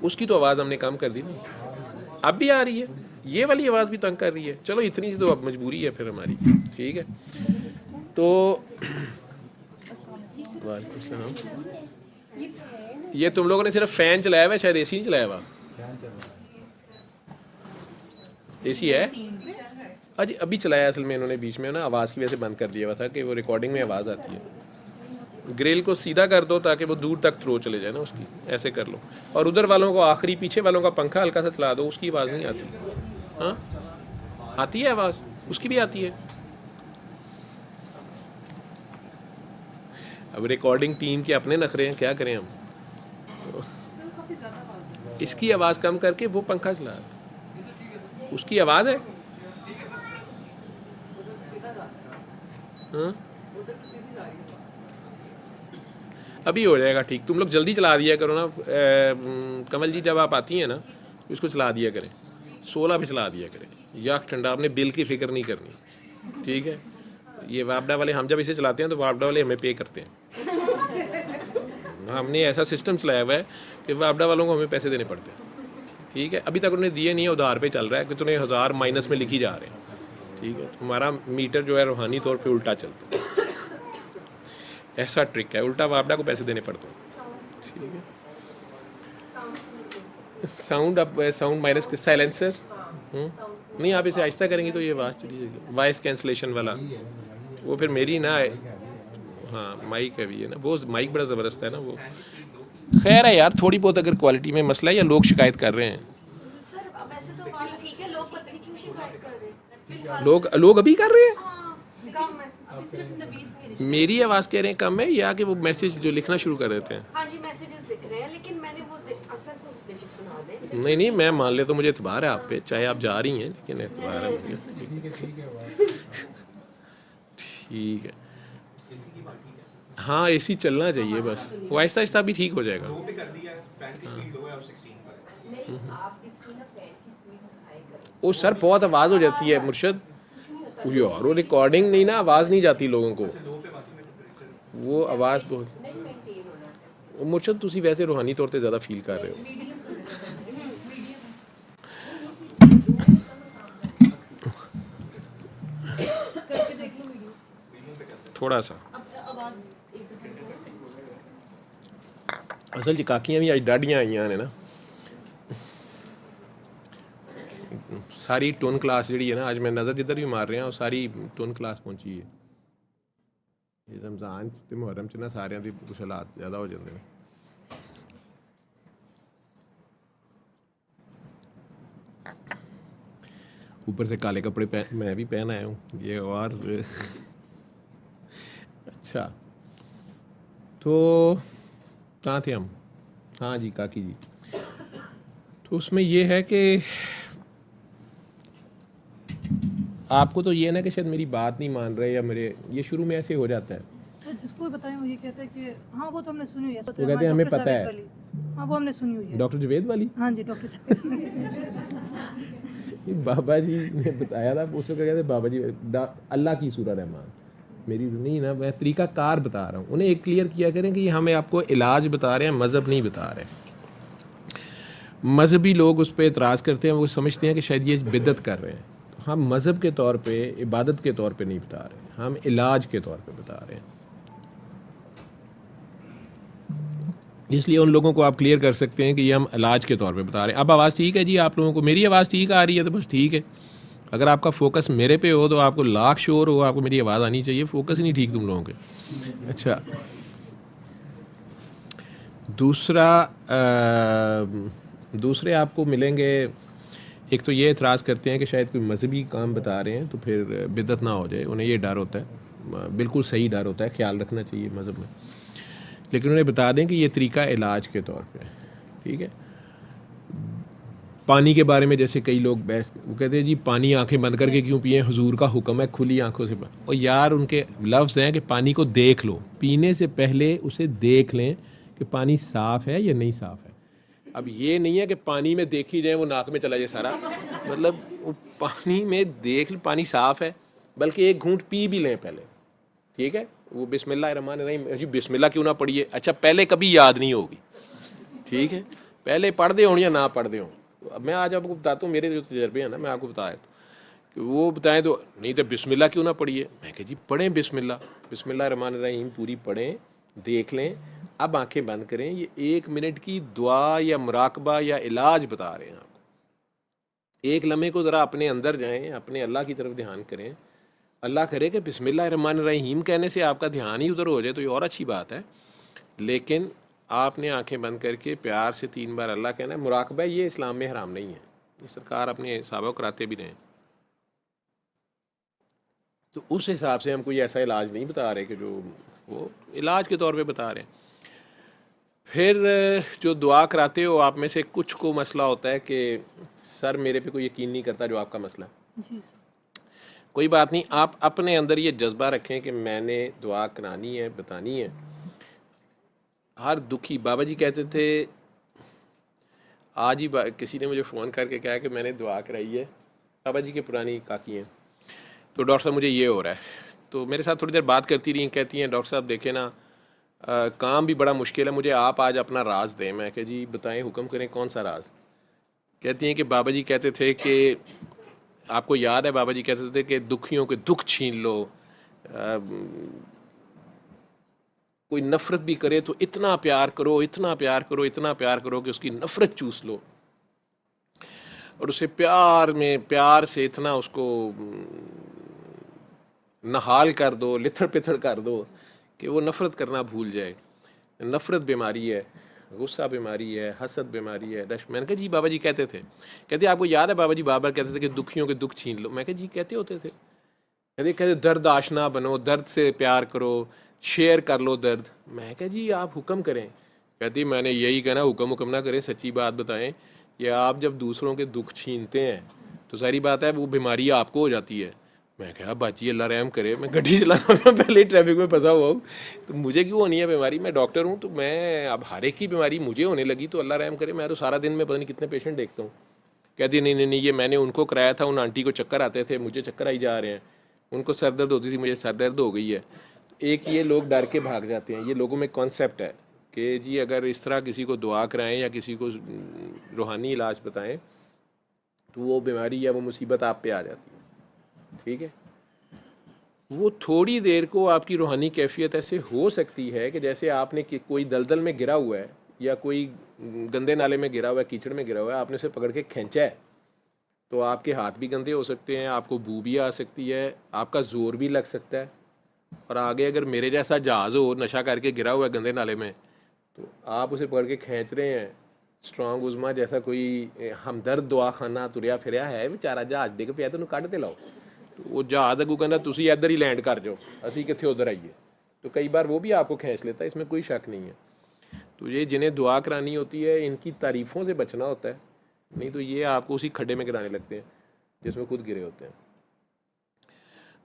उसकी तो आवाज़ हमने कम कर दी ना, अब भी आ रही है, ये वाली आवाज़ भी तंग कर रही है। चलो इतनी तो अब मजबूरी है फिर हमारी, ठीक है। तो ये तुम लोगों ने सिर्फ फ़ैन चलाया हुआ है, शायद एसी नहीं चलाया हुआ। एसी है अजी, अभी चलाया असल में इन्होंने, बीच में ना आवाज़ की वजह से बंद कर दिया हुआ था कि वो रिकॉर्डिंग में आवाज़ आती है। ग्रिल को सीधा कर दो ताकि वो दूर तक थ्रो चले जाए ना उसकी, ऐसे कर लो। और उधर वालों को आखिरी पीछे वालों का पंखा हल्का सा चला दो, उसकी आवाज़ नहीं आती। हाँ आती है आवाज़, उसकी भी आती है। अब रिकॉर्डिंग टीम के अपने नखरे हैं, क्या करें हम। इसकी आवाज़ कम करके वो पंखा चला, उसकी आवाज़ है। हाँ अभी हो जाएगा ठीक, तुम लोग जल्दी चला दिया करो ना। कमल जी जब आप आती हैं ना, इसको चला दिया करें, 16 पे चला दिया करें, या ठंडा, आपने बिल की फ़िक्र नहीं करनी, ठीक है। ये वापडा वाले, हम जब इसे चलाते हैं तो वापडा वाले हमें पे करते हैं। हमने ऐसा सिस्टम चलाया हुआ है कि वापडा वालों को हमें पैसे देने पड़ते हैं, ठीक है। अभी तक उन्हें दिए नहीं है, उधार पे चल रहा है कि तुम्हें 1000 माइनस में लिखी जा रहे हैं, ठीक है। हमारा मीटर जो है रूहानी तौर पे उल्टा चलता है, ऐसा ट्रिक है, उल्टा वापडा को पैसे देने पड़ते हैं, ठीक है। साउंड, अब साउंड माइनस के साइलेंसर नहीं, आप इसे आहिस्ता करेंगे तो ये आवाज़ चली जाएगी। वॉइस कैंसलेशन वाला, वो फिर मेरी ना है, हाँ माइक है भी है ना, वो माइक बड़ा ज़बरदस्त है ना वो। खैर है यार, थोड़ी बहुत अगर क्वालिटी में मसला है या लोग शिकायत कर रहे हैं, लोग अभी कर रहे हैं। मेरी आवाज़ कह रहे हैं कम है, या कि वो मैसेज जो लिखना शुरू कर देते हैं। हाँ जी, मैसेजेस लिख रहे हैं, लेकिन मैंने वो असर को बेसिक सुना दे। नहीं नहीं, मैं मान ले तो मुझे एतबार है आप पे, चाहे आप जा रही हैं, लेकिन एतबार है मुझे। ठीक है, हाँ एसी चलना चाहिए बस, वो आहिस्ता आहिस्ता भी ठीक हो जाएगा। ओ सर बहुत आवाज़ हो जाती है मुर्शद, यार वो रिकॉर्डिंग नहीं ना, आवाज़ नहीं जाती लोगों को, वो आवाज़ बहुत, मुर्शद ਤੁਸੀਂ ਵੈਸੇ ਰੂਹਾਨੀ ਤੌਰ ਤੇ ਜ਼ਿਆਦਾ ਫੀਲ ਕਰ ਰਹੇ ਹੋ। ਥੋੜਾ ਸਾ ਅਸਲ 'ਚ ਕਾਕੀਆਂ ਵੀ ਅੱਜ ਡਾਢੀਆਂ ਆਈਆਂ ਨੇ ਨਾ, ਸਾਰੀ ਟੋਨ ਕਲਾਸ ਜਿਹੜੀ ਹੈ ਨਾ, ਅੱਜ ਮੈਂ ਨਜ਼ਰ ਜਿੱਧਰ ਵੀ ਮਾਰ ਰਿਹਾ ਉਹ ਸਾਰੀ ਟੋਨ ਕਲਾਸ ਪਹੁੰਚੀ ਹੈ। ਇਹ ਰਮਜ਼ਾਨ 'ਚ ਤੇ ਮੁਹर्रम 'ਚ ਨਾ ਸਾਰਿਆਂ ਦੇ ਕੁਛ ਹਾਲਾਤ ਜ਼ਿਆਦਾ ਹੋ ਜਾਂਦੇ ਨੇ। ऊपर से काले कपड़े मैं भी पहन आया हूँ ये, और अच्छा तो कहाँ थे हम? हाँ जी काकी जी, तो उसमें ये है कि आपको तो ये है ना कि शायद मेरी बात नहीं मान रहे, या मेरे ये शुरू में ऐसे हो जाता है। तो जिसको भी बताएं वो ये कहते हैं कि हाँ वो तो हमने सुनी हुई है, वो कहते हैं हमें पता है। हाँ वो हमने सुनी हुई है। डॉक्टर जवेद वाली? हाँ जी डॉक्टर जावेद। ये बाबा जी ने बताया था, उसको क्या कहते हैं बाबा जी, अल्लाह की सूरह रहमान, मेरी नहीं ना, मैं तरीका कार बता रहा हूँ। उन्हें एक क्लियर किया करें कि हमें आपको इलाज बता रहे हैं, मज़हब नहीं बता रहे। मजहबी लोग उस पर एतराज़ करते हैं, वो समझते हैं कि शायद ये बिदअत कर रहे हैं। तो हम मज़हब के तौर पे, इबादत के तौर पे नहीं बता रहे, हम इलाज के तौर पे बता रहे हैं। इसलिए उन लोगों को आप क्लियर कर सकते हैं कि ये हम इलाज के तौर पे बता रहे हैं। अब आवाज़ ठीक है जी आप लोगों को? मेरी आवाज़ ठीक आ रही है तो बस ठीक है। अगर आपका फोकस मेरे पे हो तो आपको लाख शोर हो, आपको मेरी आवाज़ आनी चाहिए। फोकस ही नहीं ठीक तुम लोगों के। अच्छा, दूसरे आपको मिलेंगे, एक तो ये एतराज़ करते हैं कि शायद कोई मजहबी काम बता रहे हैं तो फिर बिदअत ना हो जाए, उन्हें ये डर होता है। बिल्कुल सही डर होता है, ख्याल रखना चाहिए मज़हब में, लेकिन उन्हें बता दें कि ये तरीका इलाज के तौर पे है, ठीक है। पानी के बारे में जैसे कई लोग बहस, वो कहते हैं जी पानी आंखें बंद करके क्यों पिए, हुजूर का हुक्म है खुली आंखों से। और यार उनके लफ्ज़ हैं कि पानी को देख लो, पीने से पहले उसे देख लें कि पानी साफ़ है या नहीं साफ़ है। अब ये नहीं है कि पानी में देखी जाए वो नाक में चला जाए सारा, मतलब वो पानी में देख, पानी साफ़ है, बल्कि एक घूंट पी भी लें पहले, ठीक है। वो बिस्मिल्लाहिर्रहमानिर्रहीम, जी बिस्मिल्लाह क्यों ना पढ़िए? अच्छा पहले कभी याद नहीं होगी, ठीक है, पहले पढ़ दे हो या ना पढ़ दे हो। अब मैं आज आपको बताता हूँ, मेरे जो तजर्बे हैं ना, मैं आपको बताया कि वो बताएं तो नहीं तो बिस्मिल्लाह क्यों ना पढ़िए। मैं कह जी पढ़ें बिस्मिल्लाहिर्रहमानिर्रहीम पूरी पढ़ें, देख लें। अब आंखें बंद करें, ये 1 मिनट की दुआ या मुराकबा या इलाज बता रहे हैं आपको। एक लम्हे को ज़रा अपने अंदर जाएं, अपने अल्लाह की तरफ ध्यान करें। अल्लाह करे कि बिस्मिल्लाहिर्रहमानिर्रहीम कहने से आपका ध्यान ही उधर हो जाए तो ये और अच्छी बात है, लेकिन आपने आंखें बंद करके प्यार से 3 बार अल्लाह कहना है। मुराकबा ये इस्लाम में हराम नहीं है, ये सरकार अपने सहाबा कराते भी रहे। तो उस हिसाब से हम कोई ऐसा इलाज नहीं बता रहे कि जो वो इलाज के तौर पे बता रहे हैं। फिर जो दुआ कराते हो आप में से कुछ को मसला होता है कि सर मेरे पे कोई यकीन नहीं करता, जो आपका मसला है। कोई बात नहीं, आप अपने अंदर ये जज्बा रखें कि मैंने दुआ करानी है, बतानी है। हर दुखी, बाबा जी कहते थे, आज ही किसी ने मुझे फ़ोन करके कहा कि मैंने दुआ कराई है, बाबा जी की पुरानी काकी हैं, तो डॉक्टर साहब मुझे ये हो रहा है। तो मेरे साथ थोड़ी देर बात करती रही, कहती हैं डॉक्टर साहब देखें ना, काम भी बड़ा मुश्किल है, मुझे आप आज अपना राज दें। मैं कह जी बताएं, हुक्म करें, कौन सा राज? कहती हैं कि बाबा जी कहते थे कि आपको याद है बाबा जी कहते थे कि दुखियों के दुख छीन लो, कोई नफ़रत भी करे तो इतना प्यार करो, इतना प्यार करो, इतना प्यार करो कि उसकी नफ़रत चूस लो, और उसे प्यार से इतना उसको नहाल कर दो, लिथड़ पिथड़ कर दो कि वो नफ़रत करना भूल जाए। नफ़रत बीमारी है, गुस्सा बीमारी है, हसद बीमारी है, डश। मैंने कहा जी बाबा जी कहते थे, कहते आपको याद है बाबा जी बार बार कहते थे कि दुखियों के दुख छीन लो। मैं कहा जी कहते होते थे। कहते दर्द आशना बनो, दर्द से प्यार करो, शेयर कर लो दर्द। मैं कहा जी आप हुक्म करें। कहती मैंने यही कहना, हुक्म ना करें, सच्ची बात बताएं, या आप जब दूसरों के दुख छीनते हैं तो सारी बात है वो बीमारी आपको हो जाती है। मैं कहा बाजी अल्लाह रहम करे, मैं गड्डी चलाना मैं पहले ही ट्रैफिक में फंसा हुआ हूँ, तो मुझे क्यों होनी है बीमारी? मैं डॉक्टर हूँ, तो मैं अब हर एक की बीमारी मुझे होने लगी तो अल्लाह रहम करे, मैं तो सारा दिन में पता नहीं कितने पेशेंट देखता हूँ। कहती नहीं, ये मैंने उनको कराया था, उन आंटी को चक्कर आते थे, मुझे चक्कर आई जा रहे हैं, उनको सर दर्द होती थी, मुझे सर दर्द हो गई है। एक ये लोग डर के भाग जाते हैं, ये लोगों में कॉन्सेप्ट है कि जी अगर इस तरह किसी को दुआ कराएं या किसी को रूहानी इलाज बताएं तो वो बीमारी या वो मुसीबत आप पे आ जाती है, ठीक है। वो थोड़ी देर को आपकी रूहानी कैफियत ऐसे हो सकती है कि जैसे आपने कोई दलदल में गिरा हुआ है या कोई गंदे नाले में गिरा हुआ है, कीचड़ में गिरा हुआ है, आपने उसे पकड़ के खींचा है तो आपके हाथ भी गंदे हो सकते हैं, आपको बू भी आ सकती है, आपका ज़ोर भी लग सकता है। और आगे अगर मेरे जैसा जहाज़ हो नशा करके गिरा हुआ है गंदे नाले में तो आप उसे पकड़ के खींच रहे हैं, स्ट्रॉन्ग उज़मा जैसा कोई हमदर्द दुआ खाना तुरया फिरया है बेचारा जहाज़ डिग पिया तो कढ़ ते लाओ, तो वो जहाज़ अगू कहना तुसी इधर ही लैंड कर जाओ असी कितने उधर आइए, तो कई बार वो भी आपको खींच लेता है, इसमें कोई शक नहीं है। तो ये जिन्हें दुआ करानी होती है इनकी तारीफ़ों से बचना होता है, नहीं तो ये आपको उसी खड्डे में गिराने लगते हैं जिसमें खुद गिरे होते हैं।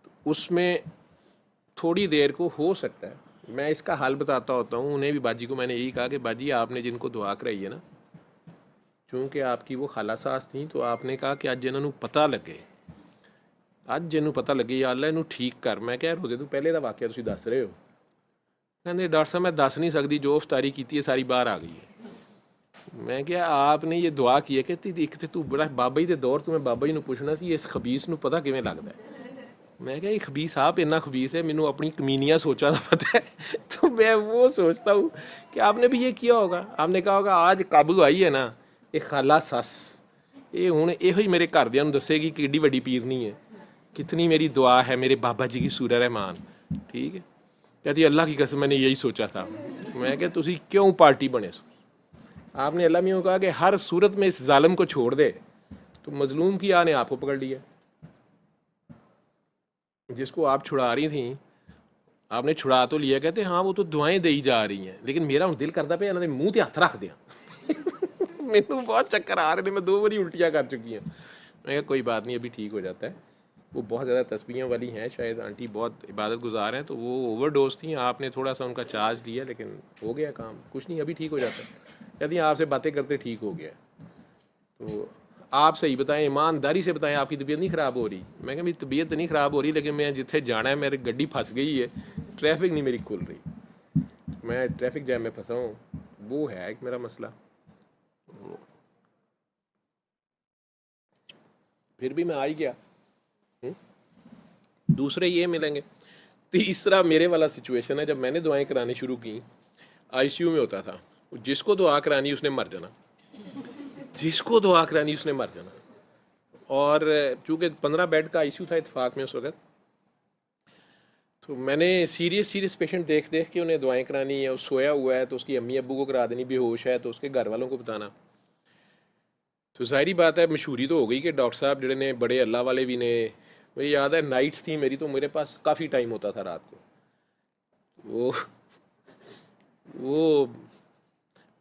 तो उसमें थोड़ी देर को हो सकता है, मैं इसका हल बताता होता हूँ उन्हें भी। बाजी को मैंने यही कहा कि बाजी आपने जिनको दुआ कराई है ना, चूँकि आपकी वो खाला सास थी तो आपने कहा कि अज जिन्होंने पता लगे, अज जिन्हों पता लगे या अल्लाह इनू ठीक कर। मैं क्या रोजे तो पहले का वाक़या तुसीं दस रहे हो, कहते डॉक्टर साहब मैं दस नहीं सकती जो अफ्तारी की है सारी बाहर आ गई है। मैं क्या आपने ये दुआ की है कि एक तो तू बड़ा बाबा जी के दौर तो मैं बाबा जी को पूछना सी इस खबीस को पता किमें लगता है। मैं क्या ये खबीस आप इन्ना खबीस है, मैनू अपनी कमीनियाँ सोचा का पता है। तो मैं वो सोचता हूँ कि आपने भी ये किया होगा, आपने कहा होगा आज काबू आई है ना ये खाला सस, ये हूँ यो मेरे घरदियां दसेगी कि एड्डी वड्डी पीरनी है, कितनी मेरी दुआ है मेरे बाबा जी की सूरह रहमान, ठीक है। कहती अल्लाह की कसम मैंने यही सोचा था। मैं क्या तुसी क्यों पार्टी बने सो, आपने अल्लाह में कहा कि हर सूरत में इस जालिम को छोड़ दे, तो मजलूम की आने आपको पकड़ लिया, जिसको आप छुड़ा रही थी आपने छुड़ा तो लिया। कहते हाँ वो तो दुआएं दी जा रही हैं, लेकिन मेरा हम दिल करता पे इन्होंने मूँह ते हथ रख दिया। मैनू बहुत चक्कर आ रहे हैं, मैं 2 बारी उल्टियाँ कर चुकी हैं। मैं कहा कोई बात नहीं अभी ठीक हो जाता है, वो बहुत ज़्यादा तस्बीहों वाली हैं, शायद आंटी बहुत इबादत गुजार हैं, तो वो ओवरडोज थी, आपने थोड़ा सा उनका चार्ज लिया लेकिन हो गया काम, कुछ नहीं अभी ठीक हो जाता है। कहती आपसे बातें करते ठीक हो गया। तो आप सही बताएं, ईमानदारी से बताएं आपकी तबीयत नहीं ख़राब हो रही। मैं कहा मेरी तबीयत नहीं ख़राब हो रही, लेकिन मैं जिथे जाना है मेरी गड्डी फंस गई है, ट्रैफिक नहीं मेरी खुल रही, मैं ट्रैफिक जैम में फंसा हूँ, वो है एक मेरा मसला। फिर भी मैं आ ही गया। दूसरे ये मिलेंगे। तीसरा मेरे वाला सिचुएशन है, जब मैंने दुआएं करानी शुरू की आईसीयू में होता था, जिसको दुआ करानी उसने मर जाना, जिसको दुआ करानी उसने मर जाना। और चूँकि 15 बेड का आईसीयू था इत्तेफाक में उस वक्त, तो मैंने सीरियस पेशेंट देख देख के उन्हें दुआएं करानी है। वो सोया हुआ है तो उसकी अम्मी अब्बू को करा देनी, बेहोश है तो उसके घर वालों को बताना। तो जाहिर बात है मशहूरी तो हो गई कि डॉक्टर साहब जड़े ने बड़े अल्लाह वाले भी ने, मुझे याद है नाइट्स थी मेरी, तो मेरे पास काफ़ी टाइम होता था रात को। वो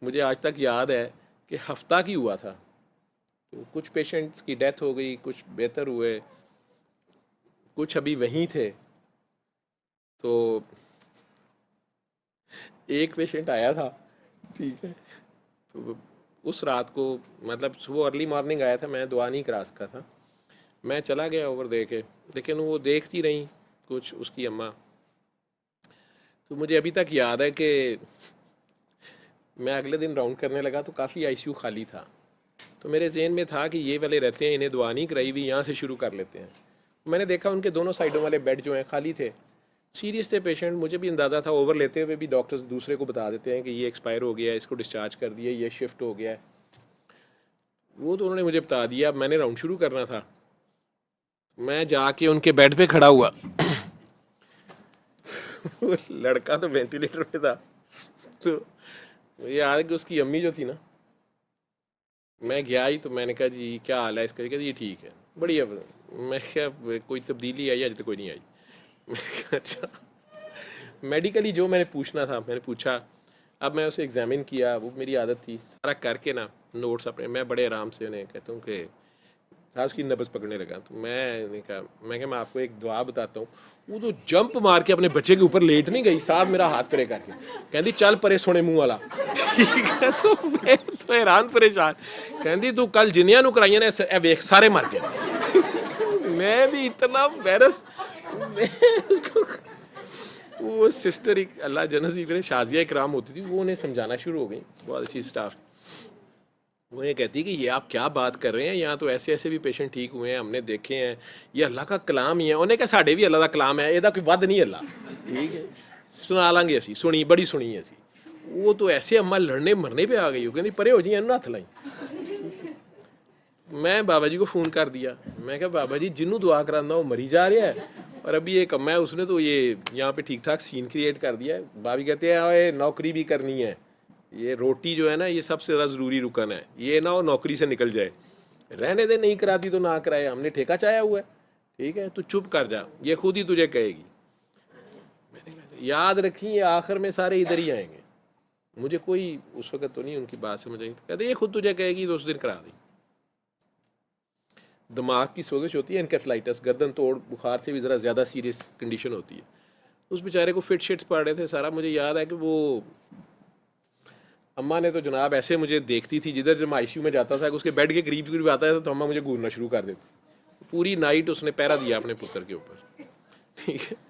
मुझे आज तक याद है कि हफ्ता की हुआ था, तो कुछ पेशेंट्स की डेथ हो गई, कुछ बेहतर हुए, कुछ अभी वहीं थे। तो एक पेशेंट आया था, ठीक है, तो उस रात को मतलब सुबह अर्ली मॉर्निंग आया था, मैं दुआ नहीं करा सका था, मैं चला गया ओवर दे के, लेकिन वो देखती रही कुछ उसकी अम्मा। तो मुझे अभी तक याद है कि मैं अगले दिन राउंड करने लगा तो काफ़ी आईसीयू खाली था, तो मेरे जहन में था कि ये वाले रहते हैं, इन्हें दुआ नहीं कराई हुई, यहाँ से शुरू कर लेते हैं। मैंने देखा उनके दोनों साइडों वाले बेड जो हैं खाली थे, सीरियस थे पेशेंट। मुझे भी अंदाज़ा था, ओवर लेते हुए भी डॉक्टर्स दूसरे को बता देते हैं कि ये एक्सपायर हो गया है, इसको डिस्चार्ज कर दिया, ये शिफ्ट हो गया है, वो तो उन्होंने मुझे बता दिया। अब मैंने राउंड शुरू करना था, मैं जाके उनके बेड पे खड़ा हुआ। वो लड़का तो वेंटिलेटर पे था, तो मुझे याद है कि उसकी अम्मी जो थी ना, मैं गया ही तो मैंने कहा जी क्या हाल है इसका, कहती ये ठीक है बढ़िया। मैं क्या कोई तब्दीली आई, आज तो कोई नहीं आई। अच्छा, मेडिकली जो मैंने पूछना था मैंने पूछा। अब मैं उसे एग्जामिन किया, वो मेरी आदत थी सारा करके ना नोट्स अपने, मैं बड़े आराम से उन्हें कहता हूँ कि साहब उसकी नब्ज़ पकड़ने लगा। तो मैंने कहा मैं आपको एक दुआ बताता हूँ। वो तो जंप मार के अपने बच्चे के ऊपर लेट नहीं गई, साहब मेरा हाथ परे करके कहती चल परे सोने मुँह वाला। ठीक है, तो मैं तो हैरान परेशान, कहती तू कल जिन्नियां नूं कराइयां ने वेख सारे मर गए। मैं भी इतना बैरस, वो सिस्टर एक अल्लाह जन्नत में शाजिया इकराम होती थी, वो उन्हें समझाना शुरू हो गई, बहुत अच्छी स्टाफ। वो ये कहती है कि ये आप क्या बात कर रहे हैं, यहाँ तो ऐसे ऐसे भी पेशेंट ठीक हुए हैं, हमने देखे हैं, ये अल्लाह का कलाम ही है। उन्हें कहा साढ़े भी अल्लाह का कलाम है, ਇਹਦਾ कोई ਵੱਧ नहीं अल्लाह, ठीक है सुना लांगे असी, सुनी बड़ी सुनी है असी। वो तो ऐसे अम्मा लड़ने मरने पे आ गई, वो कहती परे हो जी इन्होंने हथ लाई। मैं बाबा जी को फ़ोन कर दिया, मैं कहा बाबा जी जिन्हों दुआ कराना वो मरी जा रहा है, और अभी एक अम्मा है उसने तो ये यहाँ पे ठीक ठाक सीन क्रिएट कर दिया है। भाभी कहते हैं ये नौकरी भी करनी है, ये रोटी जो है ना ये सबसे ज़्यादा ज़रूरी रुकन है, ये ना हो नौकरी से निकल जाए, रहने दे, नहीं कराती तो ना कराए, हमने ठेका चाया हुआ है, ठीक है तू चुप कर जा, ये खुद ही तुझे कहेगी। मैंने कहा याद रखी ये आखिर में सारे इधर ही आएंगे, मुझे कोई उस वक्त तो नहीं उनकी बात समझ आई, तो कहते ये खुद तुझे कहेगी तो उस दिन करा दी। दिमाग की सोजिश होती है, एनकेफलाइटिस, गर्दन तोड़ बुखार से भी ज़रा ज़्यादा सीरियस कंडीशन होती है। उस बेचारे को फिट शिट्स पड़ रहे थे सारा। मुझे याद है कि वो अम्मा ने तो जनाब ऐसे मुझे देखती थी, जिधर जब मैं आईसीयू में जाता था कि उसके बेड के करीब करीब आता था तो अम्मा मुझे घूरना शुरू कर देती। पूरी नाइट उसने पहरा दिया अपने पुत्र के ऊपर, ठीक है।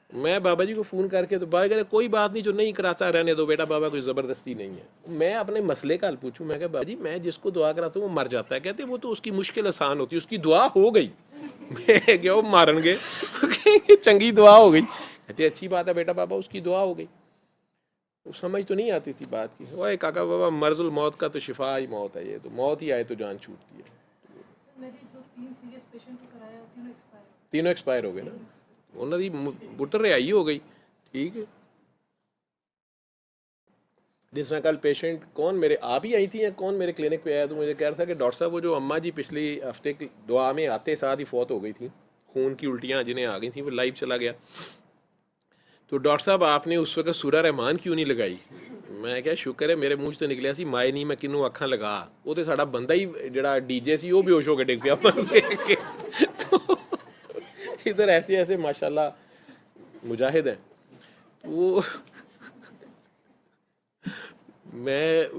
मैं बाबा जी को फ़ोन करके तो बाबा कहते कोई बात नहीं, जो नहीं कराता रहने दो बेटा, बाबा कोई ज़बरदस्ती नहीं है। मैं अपने मसले का हल पूछूं, मैं कहा बाबा जी मैं जिसको दुआ कराता हूँ वो मर जाता है, कहते वो तो उसकी मुश्किल आसान होती है, उसकी दुआ हो गई। मैं क्या वो मारनगे, चंगी दुआ हो गई। कहते अच्छी बात है बेटा बाबा उसकी दुआ हो गई। वो समझ तो नहीं आती थी बात की। वह काका बाबा मर्जुल मौत का तो शिफा ही मौत है, ये तो मौत ही आए तो जान छूटती है। मेरे जो 3 सीरियस पेशेंट को कराया तीनों एक्सपायर हो गए ना, उन्होंने बुटर रिहाई हो गई, ठीक है। जिस तरह कल पेशेंट कौन मेरे आप ही आई थी या कौन मेरे क्लिनिक पे आया तो मुझे कह रहा था कि डॉक्टर साहब वो जो अम्मा जी पिछले हफ्ते की दुआ में आते साथ ही फौत हो गई थी, खून की उल्टियाँ जिन्हें आ गई थी, वो लाइव चला गया। तो डॉक्टर साहब आपने उस वक्त सूरह रहमान क्यों नहीं लगाई? मैं क्या शुक्र है मेरे मुँह तो निकलिया सी माए नहीं मैं किनू अखा लगा, वो तो साड़ा बंदा ही जड़ा डीजे सी वो बेहोश हो के डिग पिया। तो इधर ऐसे ऐसे माशाल्लाह मुजाहिद हैं। वो मैं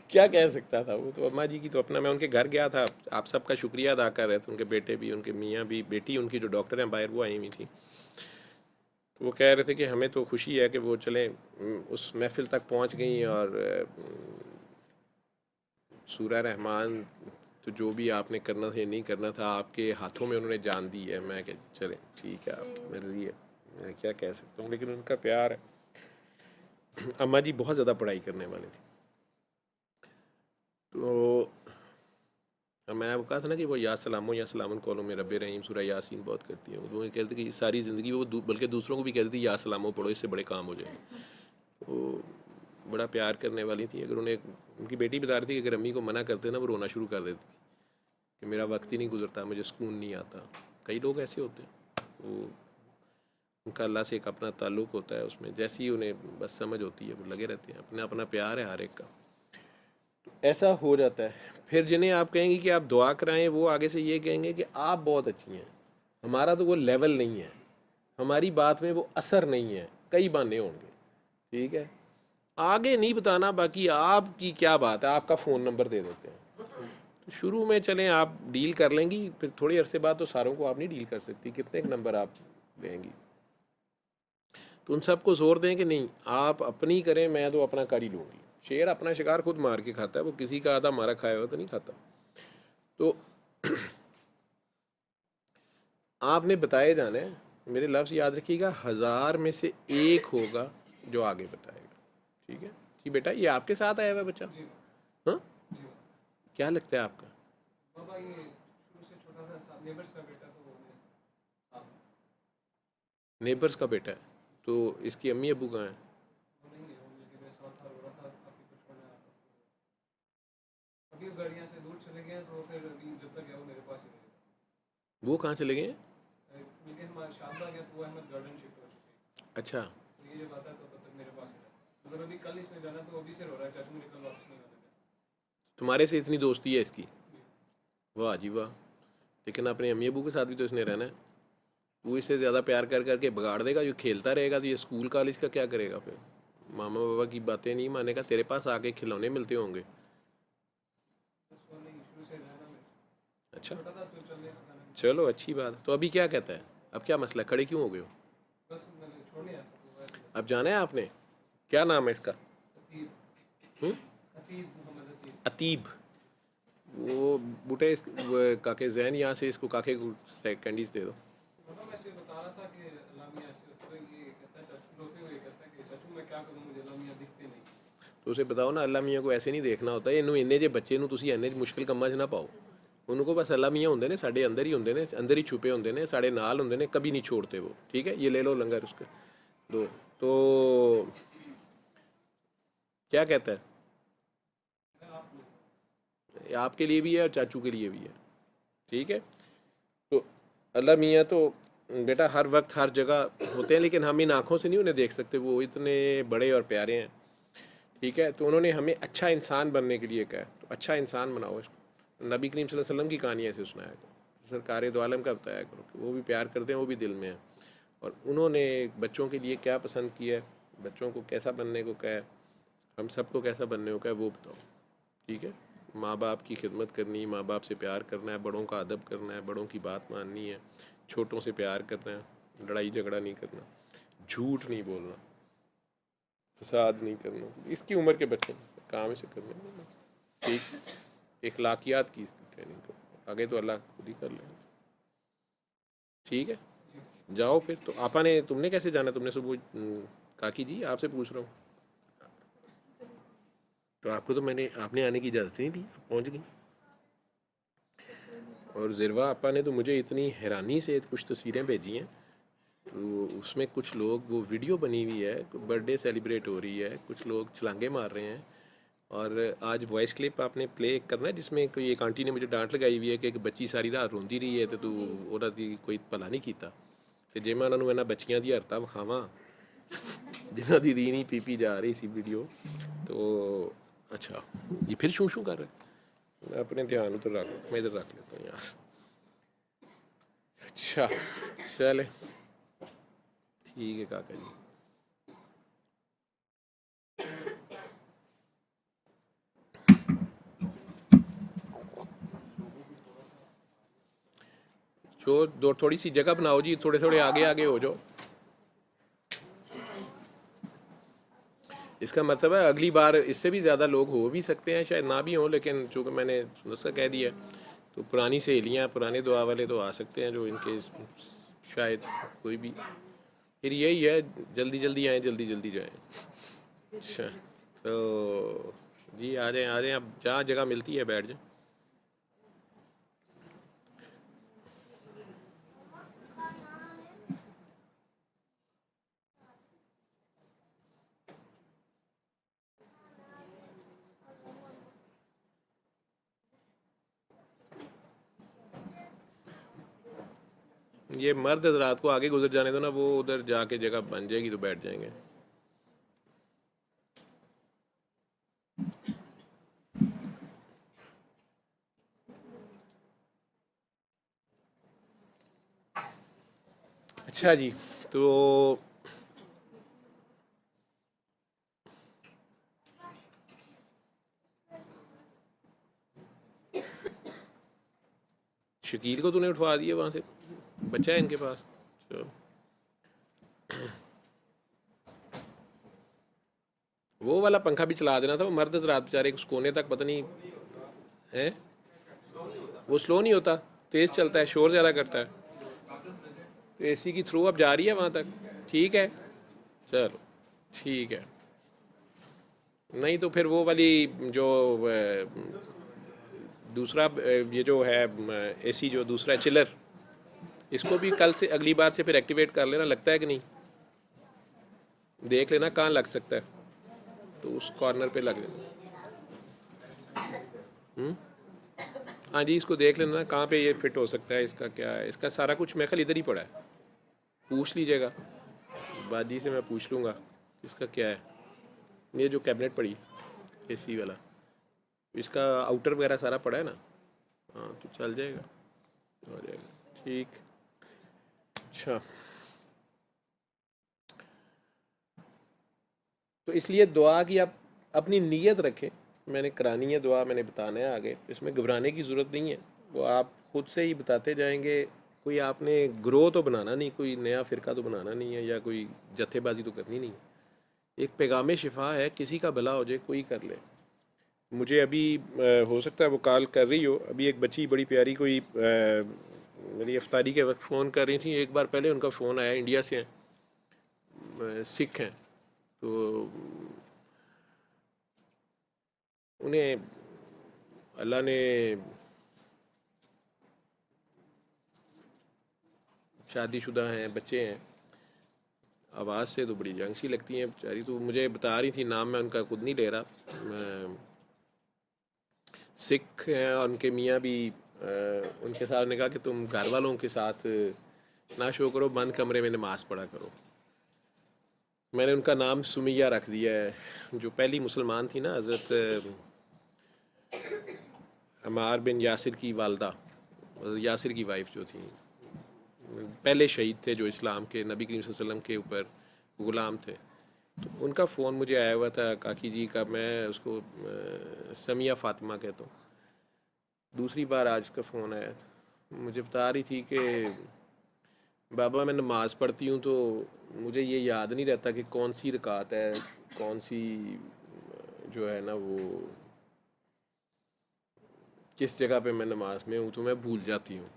क्या कह सकता था, वो तो अम्मा जी की तो अपना। मैं उनके घर गया था, आप सबका शुक्रिया अदा कर रहे थे, उनके बेटे भी, उनके मियाँ भी, बेटी उनकी जो डॉक्टर हैं बाहर वो आई हुई थी। तो वो कह रहे थे कि हमें तो खुशी है कि वो चले उस महफिल तक पहुँच गई, और सूरह रहमान तो जो भी आपने करना था नहीं करना था आपके हाथों में उन्होंने जान दी है। मैं कह चले ठीक है आप मर्जी है, मैं क्या कह सकता हूँ, लेकिन उनका प्यार है। अम्मा जी बहुत ज़्यादा पढ़ाई करने वाले थे, तो मैं आपको कहा था ना कि वो या सलामो या सलामन कौलो में रब्बे रहीम सूरह यासीन बहुत करती है। वो कहते कि सारी ज़िंदगी वो बल्कि दूसरों को भी कहती थी या सलामो पढ़ो, इससे बड़े काम हो जाए। तो बड़ा प्यार करने वाली थी। अगर उन्हें उनकी बेटी बता रही थी कि अगर अम्मी को मना करते ना वो रोना शुरू कर देती थी कि मेरा वक्त ही नहीं गुजरता, मुझे सुकून नहीं आता। कई लोग ऐसे होते हैं, वो उनका अल्लाह से एक अपना ताल्लुक़ होता है, उसमें जैसी उन्हें बस समझ होती है वो लगे रहते हैं, अपना अपना प्यार है हर एक का। तो ऐसा हो जाता है। फिर जिन्हें आप कहेंगे कि आप दुआ कराएं वो आगे से ये कहेंगे कि आप बहुत अच्छी हैं, हमारा तो वो लेवल नहीं है, हमारी बात में वो असर नहीं है, कई बहाने होंगे, ठीक है। आगे नहीं बताना, बाकी आपकी क्या बात है, आपका फ़ोन नंबर दे देते हैं। तो शुरू में चलें आप डील कर लेंगी, फिर थोड़ी अरसे बाद तो सारों को आप नहीं डील कर सकती, कितने नंबर आप देंगी। तो उन सबको जोर दें कि नहीं आप अपनी करें, मैं तो अपना कर ही लूँगी। शेर अपना शिकार खुद मार के खाता है, वो किसी का आधा मारा खाया हुआ तो नहीं खाता। तो आपने बताए जाने, मेरे लफ्ज़ याद रखिएगा, 1000 में से एक होगा जो आगे बताएगा, ठीक है जी। बेटा ये आपके साथ आया हुआ है बच्चा? हाँ क्या लगता है आपका? बाबा ये शुरू से छोटा था, नेबर्स का बेटा, तो नेबर्स का बेटा है, तो इसकी अम्मी अबू कहाँ हैं? वो नहीं है, वो मिलके मेरे साथ था, रो रहा था काफ़ी कुछ छोड़ने आया था। अभी वो गाड़ियाँ से दूर चले गए हैं, तो फिर अभी जब तक गया वो मेरे पास ही रहेगा। वो कहाँ चले गए हैं? मिलके हमारा शारदा गया तो वो अहमद गार्डन शिफ्ट हो चुकी है। अच्छा, तो ये जब आता है तो तब तक मेरे पास ही रहेगा। अगर अभी कल इसने जाना तो अभी से रो रहा है, चाचू मुझे कल वापस नहीं जाने का। तुम्हारे से इतनी दोस्ती है इसकी? वाह जी वाह। लेकिन अपने अम्मी अबू के साथ भी तो इसने रहना है। वो इससे ज़्यादा प्यार कर करके बिगाड़ देगा, जो खेलता रहेगा तो ये स्कूल कॉलेज का क्या करेगा फिर? मामा बाबा की बातें नहीं मानेगा, तेरे पास आके खिलौने मिलते होंगे। बस वो नहीं, शुरू से रहना मेरे अच्छा छोटा था तो चलने सिखाना। चलो अच्छी बात। तो अभी क्या कहता है, अब क्या मसला है, खड़े क्यों हो गए हो? बस मैंने छोड़ने आया था। अब जाना है आपने, क्या नाम है इसका? अतीब हम्म? अतीब मोहम्मद अतीब। अतीब। वो बूटे वो काके जैन यहाँ से इसको काके को कैंडीज दे दो। मतलब मैं इसे बता रहा था कि अल्लाह मियाँ ऐसे तो ये कहता है, चाचू रोते हुए कहता है कि चाचू मैं क्या करूँ, मुझे अल्लाह मियाँ दिखते नहीं। तो उसे बताओ ना अल्लाह मियाँ को ऐसे नहीं देखना होता, ਇਹਨੂੰ ਇੰਨੇ ਜੇ ਬੱਚੇ ਨੂੰ ਤੁਸੀਂ ਇੰਨੇ ਮੁਸ਼ਕਿਲ ਕੰਮਾਂ 'ਚ ਨਾ ਪਾਓ। ਉਹਨੂੰ को बस अल्लाह मियाँ होंगे ने साढ़े अंदर ही होंगे ने, अंदर ही छुपे होंगे ने, साढ़े नाल होंगे ने, कभी नहीं छोड़ते वो। ठीक है, ये ले लो लंगर उसका दो। तो क्या कहता है, आपके लिए भी है और चाचू के लिए भी है। ठीक है, तो अल्लाह मियाँ तो बेटा हर वक्त हर जगह होते हैं, लेकिन हम इन आँखों से नहीं उन्हें देख सकते, वो इतने बड़े और प्यारे हैं। ठीक है, तो उन्होंने हमें अच्छा इंसान बनने के लिए कहा, तो अच्छा इंसान बनाओ इसको। नबी करीम सल्लल्लाहु अलैहि वसल्लम की कहानी ऐसे सुनाया करो, सरकार दो आलम का बताया करो कि वो भी प्यार करते हैं, वो भी दिल में है। और उन्होंने बच्चों के लिए क्या पसंद किया है, बच्चों को कैसा बनने को कहा है, हम सबको कैसा बनने को कहा है, वो बताओ। ठीक है, माँ बाप की खिदमत करनी, माँ बाप से प्यार करना है, बड़ों का अदब करना है, बड़ों की बात माननी है, छोटों से प्यार करना है, लड़ाई झगड़ा नहीं करना, झूठ नहीं बोलना, फसाद नहीं करना, इसकी उम्र के बच्चे काम ऐसे करने। ठीक, इखलाकियात की इसकी ट्रेनिंग करो, आगे तो अल्लाह खुद ही कर लेंगे। ठीक है, जाओ फिर। तो आपा ने, तुमने कैसे जाना, तुमने सुबह काकी जी आपसे पूछ रहा हूँ, तो आपको तो मैंने, आपने आने की इजाज़त नहीं दी, आप पहुँच गई। और ज़िरवा आपा ने तो मुझे इतनी हैरानी से कुछ तस्वीरें भेजी हैं, तो उसमें कुछ लोग, वो वीडियो बनी हुई है, बर्थडे सेलिब्रेट हो रही है, कुछ लोग छलांगे मार रहे हैं। और आज वॉइस क्लिप आपने प्ले करना है जिसमें कोई एक आंटी ने मुझे डांट लगाई हुई है कि एक बच्ची सारी रात रोंदी रही है, तो तू ਉਹਨਾਂ ਦੀ ਕੋਈ ਭਲਾ नहीं ਕੀਤਾ। ਤੇ ਜੇ ਮੈਂ ਉਹਨਾਂ ਨੂੰ ਇਹਨਾਂ ਬੱਚੀਆਂ ਦੀ ਹਰਤਾ ਵਿਖਾਵਾਂ जिन्हों की री नहीं पी जा रही सी वीडियो, तो अच्छा ये फिर शू शू कर रहा है। मैं अपने ध्यान तो रख, मैं इधर रख लेता हूँ यार। अच्छा चले, ठीक है काका जी। जो दो थोड़ी सी जगह बनाओ जी, थोड़े थोड़े आगे आगे हो जाओ। इसका मतलब है अगली बार इससे भी ज़्यादा लोग हो भी सकते हैं, शायद ना भी हों, लेकिन चूँकि मैंने नुस्खा कह दिया, तो पुरानी सहेलियाँ, पुराने दुआ वाले तो आ सकते हैं, जो इनके शायद कोई भी। फिर यही है, जल्दी जल्दी आएँ, जल्दी जल्दी जाएँ। अच्छा, तो जी आ जाएँ, अब जहाँ जगह मिलती है बैठ जाएँ। ये मर्द हजरात को आगे गुजर जाने दो ना, वो उधर जाके जगह बन जाएगी तो बैठ जाएंगे। अच्छा जी, तो शकील को तूने उठवा दिया वहाँ से, बच्चा है इनके पास। चलो, वो वाला पंखा भी चला देना था, वो मर्द हजरात बेचारे उस कोने तक पता नहीं है, वो स्लो नहीं होता, तेज़ चलता है, शोर ज़्यादा करता है। तो एसी की थ्रू अब जा रही है वहाँ तक, ठीक है चलो ठीक है। नहीं तो फिर वो वाली जो दूसरा ये जो है एसी जो दूसरा चिलर, इसको भी कल से अगली बार से फिर एक्टिवेट कर लेना, लगता है कि नहीं, देख लेना कहाँ लग सकता है, तो उस कॉर्नर पे लग लेना। हाँ जी, इसको देख लेना कहाँ पे ये फिट हो सकता है, इसका क्या है, इसका सारा कुछ मेरे ख्याल इधर ही पड़ा है, पूछ लीजिएगा, बाजी से मैं पूछ लूँगा इसका क्या है। ये जो कैबिनेट पड़ी एसी वाला, इसका आउटर वगैरह सारा पड़ा है ना, हाँ तो चल जाएगा, हो जाएगा ठीक। अच्छा, तो इसलिए दुआ की आप अपनी नीयत रखें, मैंने करानी है दुआ, मैंने बताना है आगे, इसमें घबराने की ज़रूरत नहीं है, वो आप खुद से ही बताते जाएंगे, कोई आपने ग्रो तो बनाना नहीं, कोई नया फ़िरका तो बनाना नहीं है, या कोई जत्थेबाजी तो करनी नहीं है। एक पैगाम शिफा है, किसी का भला हो जाए कोई कर ले। मुझे अभी हो सकता है वो कॉल कर रही हो, अभी एक बच्ची बड़ी प्यारी कोई मेरी इफ्तारी के वक्त फ़ोन कर रही थी, एक बार पहले उनका फ़ोन आया, इंडिया से हैं, सिख हैं, तो उन्हें अल्लाह ने शादीशुदा हैं, बच्चे हैं, आवाज़ से तो बड़ी जंग सी लगती हैं बेचारी। तो मुझे बता रही थी, नाम मैं उनका खुद नहीं ले रहा, सिख हैं और उनके मियाँ भी उनके साथ ने कहा कि तुम घर वालों के साथ ना शो करो, बंद कमरे में नमाज़ पढ़ा करो। मैंने उनका नाम सुमैया रख दिया है, जो पहली मुसलमान थी ना, हज़रत अमार बिन यासिर की वालदा, यासिर की वाइफ जो थी, पहले शहीद थे जो इस्लाम के, नबी करीम सल्लल्लाहु अलैहि वसल्लम के ऊपर ग़ुलाम थे। तो उनका फ़ोन मुझे आया हुआ था काकी जी का, मैं उसको समिया फ़ातिमा कहता हूँ। दूसरी बार आज उसका फ़ोन आया था, मुझे बता रही थी कि बाबा मैं नमाज़ पढ़ती हूँ तो मुझे ये याद नहीं रहता कि कौन सी रकात है, कौन सी जो है ना वो किस जगह पे मैं नमाज में हूँ, तो मैं भूल जाती हूँ।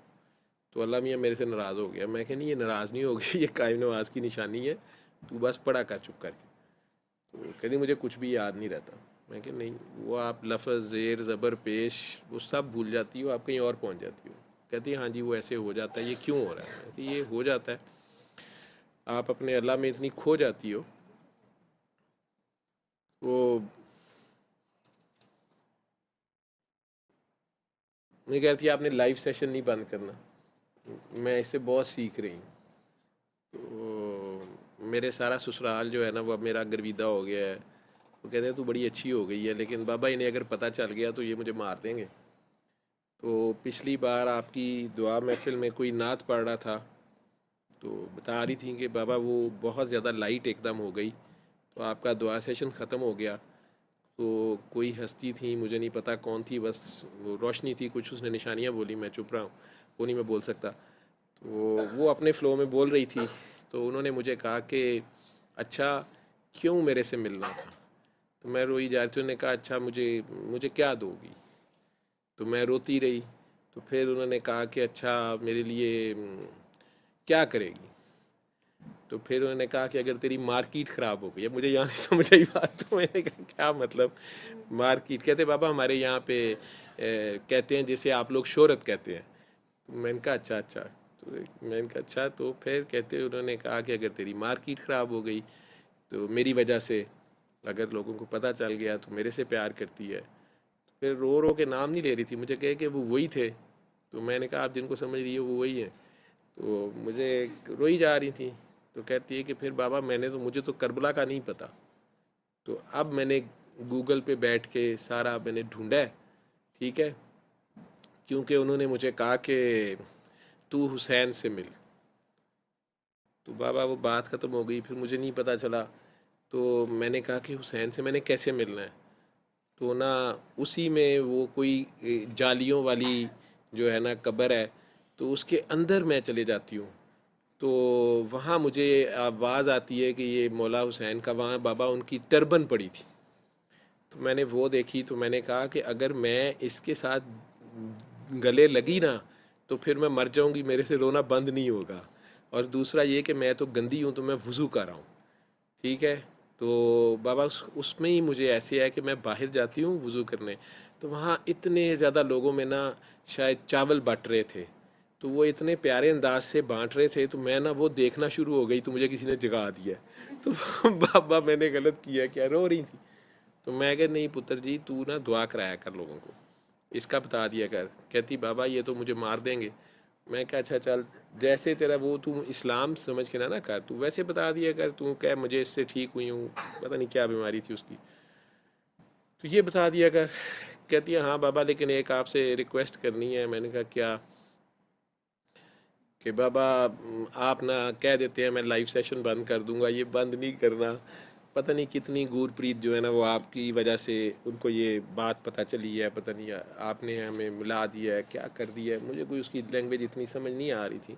तो अल्लाह मियाँ मेरे से नाराज़ हो गया। मैं कह नहीं, ये नाराज़ नहीं होगी, ये कायम नमाज की निशानी है, तू बस पढ़ा कर चुप करके। तो कहती मुझे कुछ भी याद नहीं रहता। मैं कह नहीं, वो आप लफ्ज़ ज़ेर ज़बर पेश वो सब भूल जाती हो, आप कहीं और पहुँच जाती हो। कहती है हाँ जी वो ऐसे हो जाता है, ये क्यों हो रहा है? मैं कि ये हो जाता है, आप अपने अल्लाह में इतनी खो जाती हो। वो मैं कहती है आपने लाइव सेशन नहीं बंद करना, मैं इससे बहुत सीख रही हूँ। तो मेरे सारा ससुराल जो है ना वो अब मेरा गर्विदा हो गया है। वो कहते हैं तू बड़ी अच्छी हो गई है, लेकिन बाबा इन्हें अगर पता चल गया तो ये मुझे मार देंगे। तो पिछली बार आपकी दुआ महफिल में कोई नात पढ़ रहा था, तो बता रही थी कि बाबा वो बहुत ज़्यादा लाइट एकदम हो गई, तो आपका दुआ सेशन ख़त्म हो गया। तो कोई हस्ती थी, मुझे नहीं पता कौन थी, बस वो रोशनी थी, कुछ उसने निशानियाँ बोली, मैं चुप रहा हूँ, वो नहीं मैं बोल सकता। तो वो अपने फ़्लो में बोल रही थी, तो उन्होंने मुझे कहा कि अच्छा क्यों मेरे से मिलना था? तो मैं रोई जा रही थी। उन्होंने कहा अच्छा मुझे मुझे क्या दोगी? तो मैं रोती रही। तो फिर उन्होंने कहा कि अच्छा मेरे लिए क्या करेगी? तो फिर उन्होंने कहा कि अगर तेरी मार्केट ख़राब हो गई। अब मुझे यहाँ नहीं समझ आई बात, तो मैंने कहा क्या मतलब मार्केट? कहते बाबा हमारे यहाँ पे कहते हैं जैसे आप लोग शोहरत कहते हैं। तो मैंने कहा अच्छा अच्छा। तो मैंने कहा अच्छा। तो फिर कहते उन्होंने कहा कि अगर तेरी मार्केट ख़राब हो गई तो मेरी वजह से अगर लोगों को पता चल गया तो मेरे से प्यार करती है। फिर रो रो के नाम नहीं ले रही थी, मुझे कहे कि वो वही थे। तो मैंने कहा आप जिनको समझ रही हो वो वही हैं। तो मुझे रोई जा रही थी। तो कहती है कि फिर बाबा मैंने तो मुझे तो करबला का नहीं पता, तो अब मैंने गूगल पे बैठ के सारा मैंने ढूंढा है, ठीक है, क्योंकि उन्होंने मुझे कहा कि तू हुसैन से मिल। तो बाबा वो बात ख़त्म हो गई, फिर मुझे नहीं पता चला। तो मैंने कहा कि हुसैन से मैंने कैसे मिलना है? तो ना उसी में वो कोई जालियों वाली जो है ना कब्र है, तो उसके अंदर मैं चले जाती हूँ। तो वहाँ मुझे आवाज़ आती है कि ये मौला हुसैन का वहाँ बाबा उनकी टर्बन पड़ी थी। तो मैंने वो देखी, तो मैंने कहा कि अगर मैं इसके साथ गले लगी ना तो फिर मैं मर जाऊंगी, मेरे से रोना बंद नहीं होगा। और दूसरा ये कि मैं तो गंदी हूँ, तो मैं वज़ू कर रहा हूँ, ठीक है। तो बाबा उसमें ही मुझे ऐसे है कि मैं बाहर जाती हूँ वज़ू करने, तो वहाँ इतने ज़्यादा लोगों में ना शायद चावल बट रहे थे, तो वो इतने प्यारे अंदाज से बांट रहे थे, तो मैं ना वो देखना शुरू हो गई, तो मुझे किसी ने जगा दिया। तो बाबा मैंने गलत किया क्या? रो रही थी। तो मैं कह नहीं पुत्र जी, तू ना दुआ कराया कर लोगों को, इसका बता दिया कर। कहती बाबा ये तो मुझे मार देंगे। मैं कहा अच्छा चल, जैसे तेरा वो तू इस्लाम समझ के ना कर, तू वैसे बता दिया कर, तू कह मुझे इससे ठीक हुई हूँ, पता नहीं क्या बीमारी थी उसकी, तो ये बता दिया कर। कहती है हाँ बाबा, लेकिन एक आपसे रिक्वेस्ट करनी है। मैंने कहा क्या? कि बाबा आप ना कह देते हैं मैं लाइव सेशन बंद कर दूंगा, ये बंद नहीं करना। पता नहीं कितनी गुरप्रीत जो है ना वो आपकी वजह से उनको ये बात पता चली है, पता नहीं आपने हमें मिला दिया है, क्या कर दिया है। मुझे कोई उसकी लैंग्वेज इतनी समझ नहीं आ रही थी।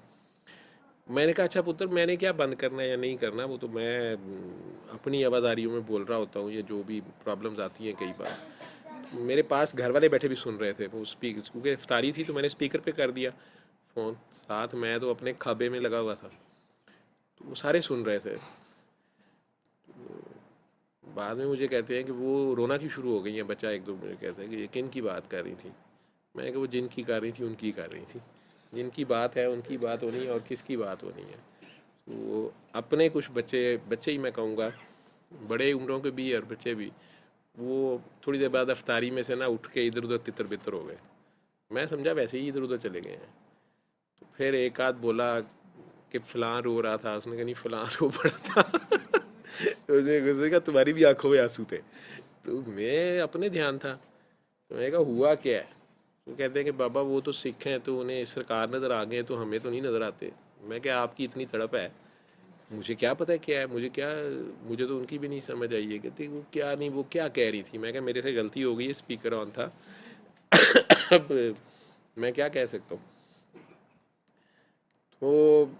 मैंने कहा अच्छा पुत्र, मैंने क्या बंद करना है या नहीं करना, वो तो मैं अपनी आवाज़ारियों में बोल रहा होता हूँ। ये जो भी प्रॉब्लम्स आती हैं कई बार, मेरे पास घर वाले बैठे भी सुन रहे थे वो स्पीकर, क्योंकि इफ्तारी थी तो मैंने स्पीकर पे कर दिया फ़ोन, साथ मैं तो अपने खाबे में लगा हुआ था, तो वो सारे सुन रहे थे। बाद में मुझे कहते हैं कि वो रोना क्यों शुरू हो गई हैं, बच्चा एक दो मुझे कहते हैं कि ये किन की बात कर रही थी। मैं कि वो जिनकी कर रही थी उनकी कर रही थी, जिनकी बात है उनकी बात होनी है और किसकी बात होनी है। तो अपने कुछ बच्चे बच्चे ही मैं कहूँगा, बड़े उम्रों के भी और बच्चे भी, वो थोड़ी देर बाद अफ्तारी में से ना उठ के इधर उधर तितर बितर हो गए। मैं समझा वैसे ही इधर उधर चले गए हैं। तो फिर एक आध बोला कि फ़लाँ रो रहा था, उसने कहा नहीं फ़लाँ रो पड़ा था। उसने कहा तुम्हारी भी आंखों में आंसू थे। तो मैं अपने ध्यान था, तो मैंने कहा हुआ क्या है। वो कहते हैं कि बाबा वो तो सिख हैं तो उन्हें सरकार नज़र आ गए, तो हमें तो नहीं नज़र आते। मैं क्या आपकी इतनी तड़प है, मुझे क्या पता है क्या है, मुझे तो उनकी भी नहीं समझ आई है। कहती वो क्या नहीं, वो क्या कह रही थी। मैं क्या मेरे से गलती हो गई, स्पीकर ऑन था। अब मैं क्या कह सकता हूँ। तो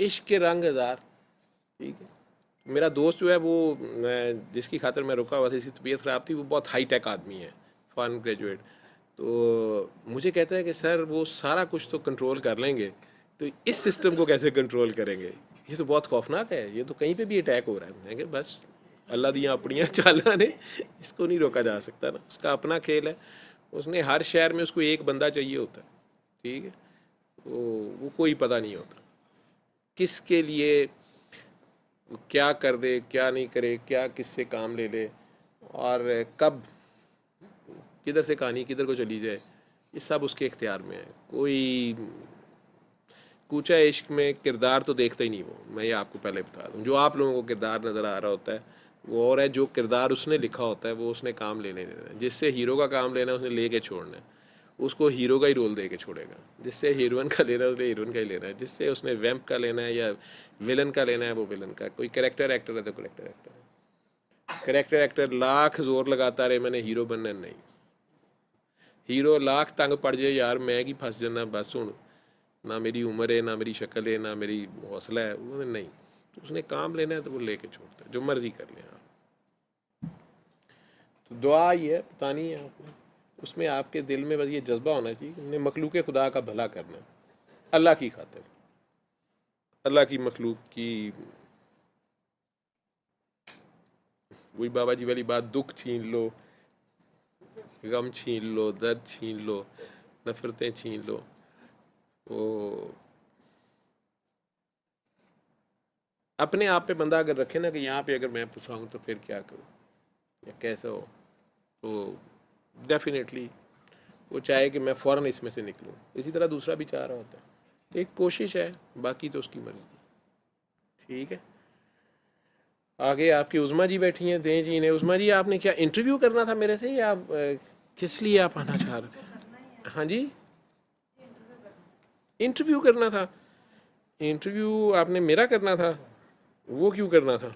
इश्क के रंग हज़ार, ठीक है। मेरा दोस्त जो है वो, मैं जिसकी खातिर मैं रुका हुआ था, इसकी तबीयत ख़राब थी, वो बहुत हाई टेक आदमी है, फॉरेन ग्रेजुएट। तो मुझे कहता है कि सर वो सारा कुछ तो कंट्रोल कर लेंगे, तो इस सिस्टम को कैसे कंट्रोल करेंगे, ये तो बहुत खौफनाक है, ये तो कहीं पे भी अटैक हो रहा है। मैं कि बस अल्लाह दियाँ अपनियाँ चाला ने, इसको नहीं रोका जा सकता ना, उसका अपना खेल है। उसने हर शहर में उसको एक बंदा चाहिए होता है, ठीक है। वो कोई पता नहीं होता किसके लिए क्या कर दे, क्या नहीं करे, क्या किससे काम ले ले, और कब किधर से कहानी किधर को चली जाए, ये सब उसके इख्तियार में है। कोई कूचा इश्क में किरदार तो देखता ही नहीं वो, मैं ये आपको पहले बता दूं। जो आप लोगों को किरदार नज़र आ रहा होता है वो और है, जो किरदार उसने लिखा होता है वो उसने काम लेने देना है। जिससे हीरो का काम लेना है उसने ले के छोड़ना है, उसको हीरो का ही रोल दे के छोड़ेगा। जिससे हीरोइन का लेना है उसने हीरोइन का ही लेना है, जिससे उसने वैम्प का लेना है या विलन का लेना है वो विलन का। कोई करेक्टर एक्टर है तो करेक्टर एक्टर है। करेक्टर एक्टर लाख जोर लगाता रहे मैंने हीरो बनना, नहीं। हीरो लाख तंग पड़ जाए यार मैं की फंस जाना, बस हूँ ना मेरी उम्र है, ना मेरी शक्ल है, ना मेरी हौसला है, वो नहीं। तो उसने काम लेना है तो वो लेके छोड़ता है, जो मर्जी कर ले आप। तो दुआ ये है, पता नहीं है आपने, उसमें आपके दिल में बस ये जज्बा होना चाहिए कि हमने मखलूक खुदा का भला करना है, अल्लाह की खातिर, अल्लाह की मखलूक की। वही बाबा जी वाली बात, दुख छीन लो, गम छीन लो, दर्द छीन लो, नफरतें छीन लो। वो अपने आप पे बंदा अगर रखे ना कि यहाँ पे अगर मैं फंसाऊँ तो फिर क्या करूँ या कैसा हो, तो डेफिनेटली वो चाहे कि मैं फ़ौरन इसमें से निकलूँ। इसी तरह दूसरा भी चाह रहा होता है। तो एक कोशिश है, बाकी तो उसकी मर्ज़ी, ठीक है। आगे आपकी उज़मा जी बैठी हैं, दें जी ने। उज़मा जी आपने क्या इंटरव्यू करना था मेरे से, या आप किस लिए आप आना चाह रहे थे? हाँ जी, इंटरव्यू करना था। इंटरव्यू आपने मेरा करना था, वो क्यों करना था?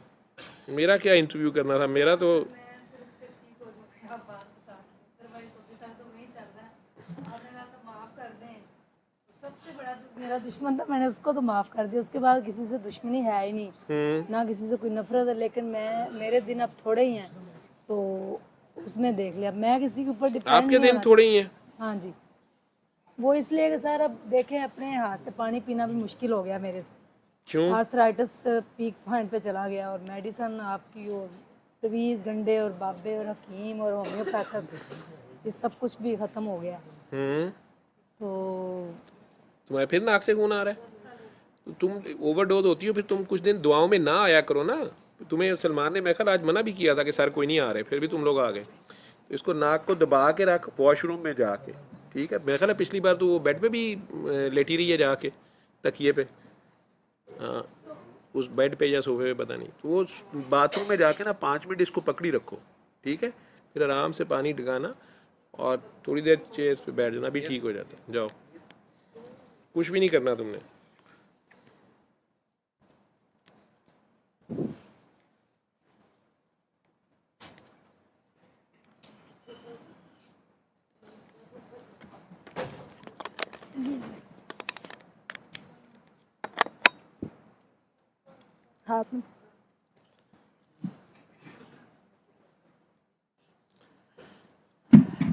मेरा क्या इंटरव्यू करना था, मेरा तो सबसे बड़ा जो मेरा दुश्मन था मैंने उसको तो माफ़ कर दिया, उसके बाद किसी से दुश्मनी है ही नहीं, ना किसी से कोई नफरत है। लेकिन मेरे दिन अब थोड़े ही हैं, तो उसमें देख लिया, मैं किसी के ऊपर डिपेंड आपके नहीं दिन होना थोड़े ही हैं। हाँ जी, वो इसलिए कि सर अब देखें अपने हाथ से पानी पीना भी मुश्किल हो गया मेरे से। क्यों? आर्थराइटिस पीक पॉइंट पे चला गया, और मेडिसन आपकी, और तवीज़ गंडे और बाबे और हकीम और होम्योपैथिक, ये सब कुछ भी ख़त्म हो गया। तो तुम्हारे फिर नाक से खून आ रहा है, तो तुम ओवरडोज होती हो, फिर तुम कुछ दिन दुआओं में ना आया करो ना। तुम्हें सलमान ने मेरे ख्याल आज मना भी किया था कि सर कोई नहीं आ रहे, फिर भी तुम लोग आ गए। तो इसको नाक को दबा के रख वॉशरूम में जाके, ठीक है। मेरे ख्याल है पिछली बार तो वो बेड पे भी लेटी रही है जाके, तकिए पे, हाँ, उस बेड पे या सोफे पे पता नहीं। तो वो बाथरूम में जाके ना 5 मिनट इसको पकड़ी रखो, ठीक है। फिर आराम से पानी टिकाना और थोड़ी देर चेयर पे बैठ जाना, भी ठीक हो जाता है। जाओ, कुछ भी नहीं करना तुमने। हाथ में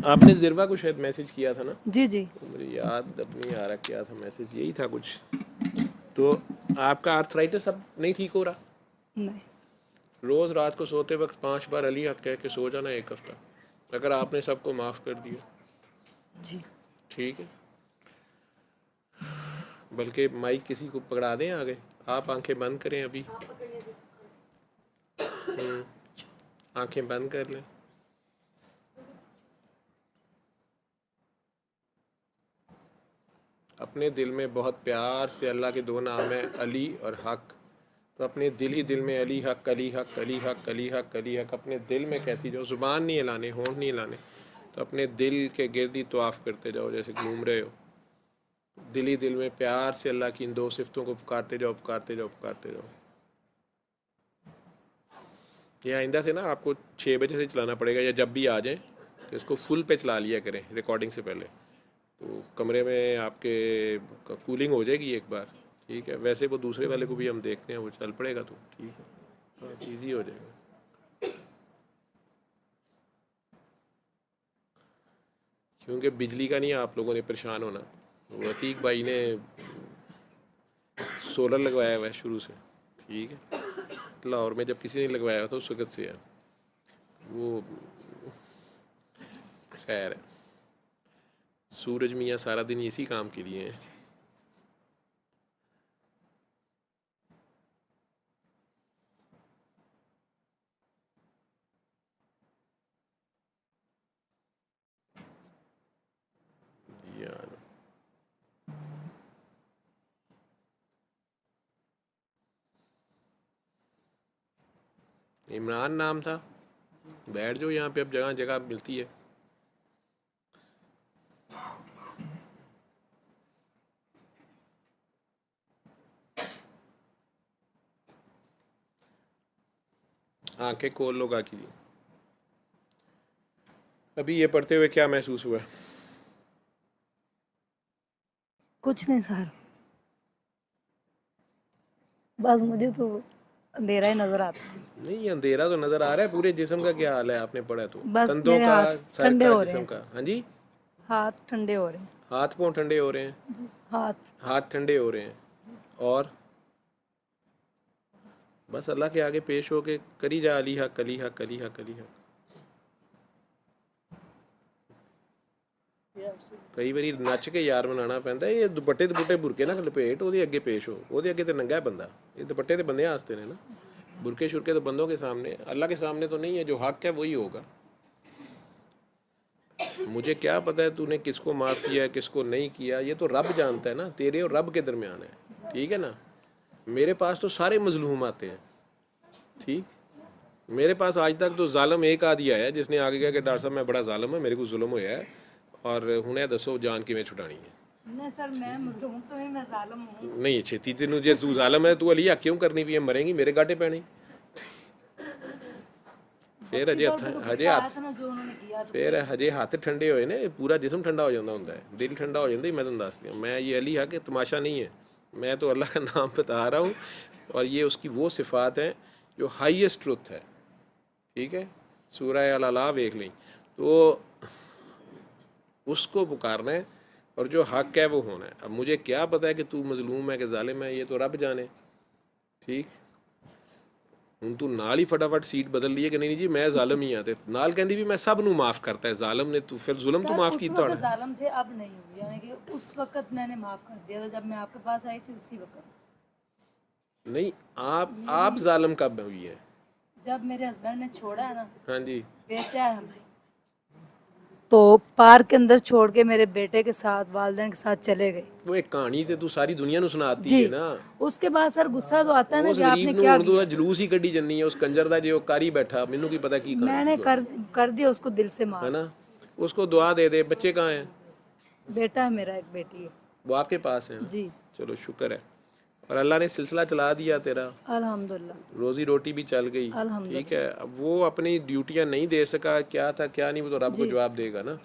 आपने ज़िरवा को शायद मैसेज किया था ना, जी जी तो मुझे याद अब नहीं आ रहा क्या था मैसेज, यही था कुछ। तो आपका आर्थराइटिस अब नहीं ठीक हो रहा? नहीं रोज़ रात को सोते वक्त 5 बार अली हक कह के सो जाना 1 हफ्ता, अगर आपने सबको माफ़ कर दिया, जी ठीक है। बल्कि माइक किसी को पकड़ा दें आगे, आप आंखें बंद करें अभी, आंखें बंद कर लें। अपने दिल में बहुत प्यार से अल्लाह के 2 नाम हैं, अली और हक, तो अपने दिल ही दिल में अली हक अली हक अली हक अली हक अली हक अपने दिल में कहती जाओ, ज़ुबान नहीं हिलाने, होंठ नहीं हिलाने, तो अपने दिल के गिर्द ही तवाफ़ करते जाओ जैसे घूम रहे हो। दिल ही दिल में प्यार से अल्लाह की इन 2 सिफ़तों को पुकारते जाओ पुकारते जाओ पुकारते जाओ। ये आइंदा से ना आपको 6 बजे से चलाना पड़ेगा, या जब भी आ जाएं तो इसको फुल पे चला लिया करें रिकॉर्डिंग से पहले, तो कमरे में आपके कूलिंग हो जाएगी एक बार, ठीक है। वैसे वो दूसरे वाले को भी हम देखते हैं, वो चल पड़ेगा तो ठीक है, हाँ ईजी हो जाएगा। क्योंकि बिजली का नहीं आप लोगों ने परेशान होना, वो अतीक भाई ने सोलर लगवाया हुआ है शुरू से, ठीक है। लाहौर में जब किसी ने लगवाया था उस वक्त से है वो, खैर है। सूरज मियाँ सारा दिन इसी काम के लिए हैं। यार इमरान नाम था, बैठ जाओ यहाँ पे, अब जगह जगह मिलती है। आंखें खोल लो गाकी जी। अभी ये पढ़ते हुए क्या महसूस हुआ? कुछ नहीं सर, बस मुझे तो अंधेरा ही नजर आता है। नहीं अंधेरा तो नजर आ रहा है, पूरे जिस्म का क्या हाल है आपने पढ़ा तो? बस कंधों मेरे का, हाथ सर ठंडे का, हो रहे जिस्म हैं, का? हाँ जी, हाथ ठंडे हो रहे हैं, हाथ पाँव ठंडे हो रहे हैं, हाथ ठंडे हो रहे हैं, और बस अल्लाह के आगे पेश हो के करी जा अली हक अली हक अली हक अली हक। कई बारी नच के यार मनाना पैंदा, ये दुपट्टे दुपट्टे बुरके ना लपेट ਉਹਦੇ ਅੱਗੇ पेश हो, ਉਹਦੇ ਅੱਗੇ तो नंगा है बंदा, ये दुपट्टे तो बंदे आस्ते ने ना, बुरके शुरके तो बंदों के सामने, अल्लाह के सामने तो नहीं है। जो हक है वही होगा। मुझे क्या पता है तूने किसको माफ़ किया है किसको नहीं किया, ये तो रब जानता है ना, तेरे और रब के दरमियान है, ठीक है ना। मेरे पास तो सारे मजलूम आते हैं, ठीक। मेरे पास आज तक तो जालम एक आदि आया जिसने आगे कहा कि डॉक्टर साहब मैं बड़ा जालम है, मेरे को जुल्म होया है और हुणे दसो जान किवें छुड़ानी है। नहीं सर, मैं मजलूम तो नहीं, मैं जालिम हूँ। नहीं छेती तेनू जे तू जालम है, तू अली हक क्यों करनी भी है, मरेंगी मेरे गाटे पैनी। फिर हजे हथ ठंडे होए ने, पूरा जिस्म ठंडा हो जाता होंगे, दिल ठंडा हो जाता। मैं तुम दस दिया, मैं ये अली हक तमाशा नहीं है, मैं तो अल्लाह का नाम बता रहा हूँ, और ये उसकी वो सिफ़ात हैं जो हाईएस्ट ट्रुथ है, ठीक है। सूरह अल-अला देख लें, तो उसको पुकारना है, और जो हक है वो होना है। अब मुझे क्या पता है कि तू मजलूम है कि जालिम है, ये तो रब जाने, ठीक। ਹੁਣ ਤੂੰ ਨਾਲ ਹੀ फटाफट सीट बदल ली है कि नहीं जी मैं जालिम ही हाँ, ਤੇ ਨਾਲ ਕਹਿੰਦੀ ਵੀ मैं सब ਨੂੰ माफ़ करता है, जालिम ने तू फिर जुल्म तो माफ़ किया होना। जालिम थे, अब नहीं हुई, यानी कि उस वक्त मैंने माफ कर दिया था जब मैं आपके पास आई थी, उसी वक्त। नहीं आप जालिम कब हुई है? जब मेरे हस्बैंड ने छोड़ा है ना, हाँ जी, बेचा है हमें, तो पार्क के अंदर छोड़ के मेरे बेटे के साथ वालिदैन के साथ चले गए। वो एक कहानी ते तू सारी दुनिया ਨੂੰ ਸੁਣਾਤੀ जी, है ना। उसके बाद सर गुस्सा तो आता है ना उस कि आपने गरीब क्या ਨੂੰ ਹੁਣ ਜਲੂਸ ਹੀ ਕੱਢੀ ਜੰਨੀ ਹੈ, ਉਸ ਕੰਜਰ ਦਾ ਜੇ ਉਹ कारी बैठा, ਮੈਨੂੰ ਕੀ पता की मैंने कर दिया उसको दिल से है मार। ना। उसको दुआ दे दे। बच्चे कहाँ हैं? बेटा है मेरा, एक बेटी है। वो आपके पास है? जी चलो शुक्र है, और अल्लाह ने सिलसिला चला दिया तेरा, अल्हम्दुलिल्लाह, रोजी रोटी भी चल गई, ठीक है। अब वो अपनी ड्यूटियां नहीं दे सका, क्या था क्या नहीं, वो तो रब को जवाब देगा ना।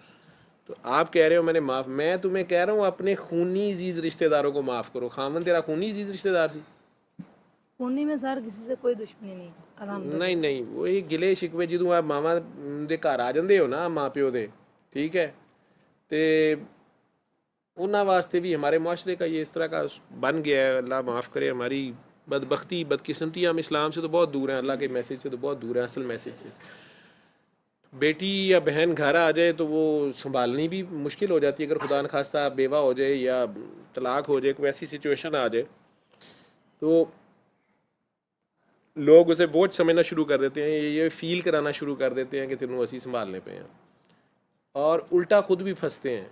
तो आप कह रहे हो मैंने माफ़, मैं तुम्हें कह रहा हूँ अपने खूनी अजीज़ रिश्तेदारों को माफ़ करो। खामन तेरा खूनी अजीज़ रिश्तेदार सी? खूनी में सर किसी से कोई दुश्मनी नहीं अल्हम्दुलिल्लाह। नहीं नहीं, वही गिले शिकवे ਜਦੋਂ आप मामा ਦੇ ਘਰ ਆ ਜਾਂਦੇ ਹੋ ਨਾ ਮਾਂ ਪਿਓ ਦੇ, ठीक है, तो उन्होंने वास्ते भी हमारे माशरे का ये इस तरह का बन गया है। अल्लाह माफ़ करे, हमारी बदबख्ती बदकिस्मती, हम इस्लाम से तो बहुत दूर हैं, अल्लाह के मैसेज से तो बहुत दूर हैं, असल मैसेज से। बेटी या बहन घर आ जाए तो वो संभालनी भी मुश्किल हो जाती है। अगर खुदा न खास्ता बेवा हो जाए या तलाक हो जाए, कोई ऐसी सिचुएशन आ जाए तो लोग उसे बोझ समझना शुरू कर देते हैं, ये फील कराना शुरू कर देते हैं कि तेनों असी संभालने पे हैं, और उल्टा खुद भी फंसते हैं।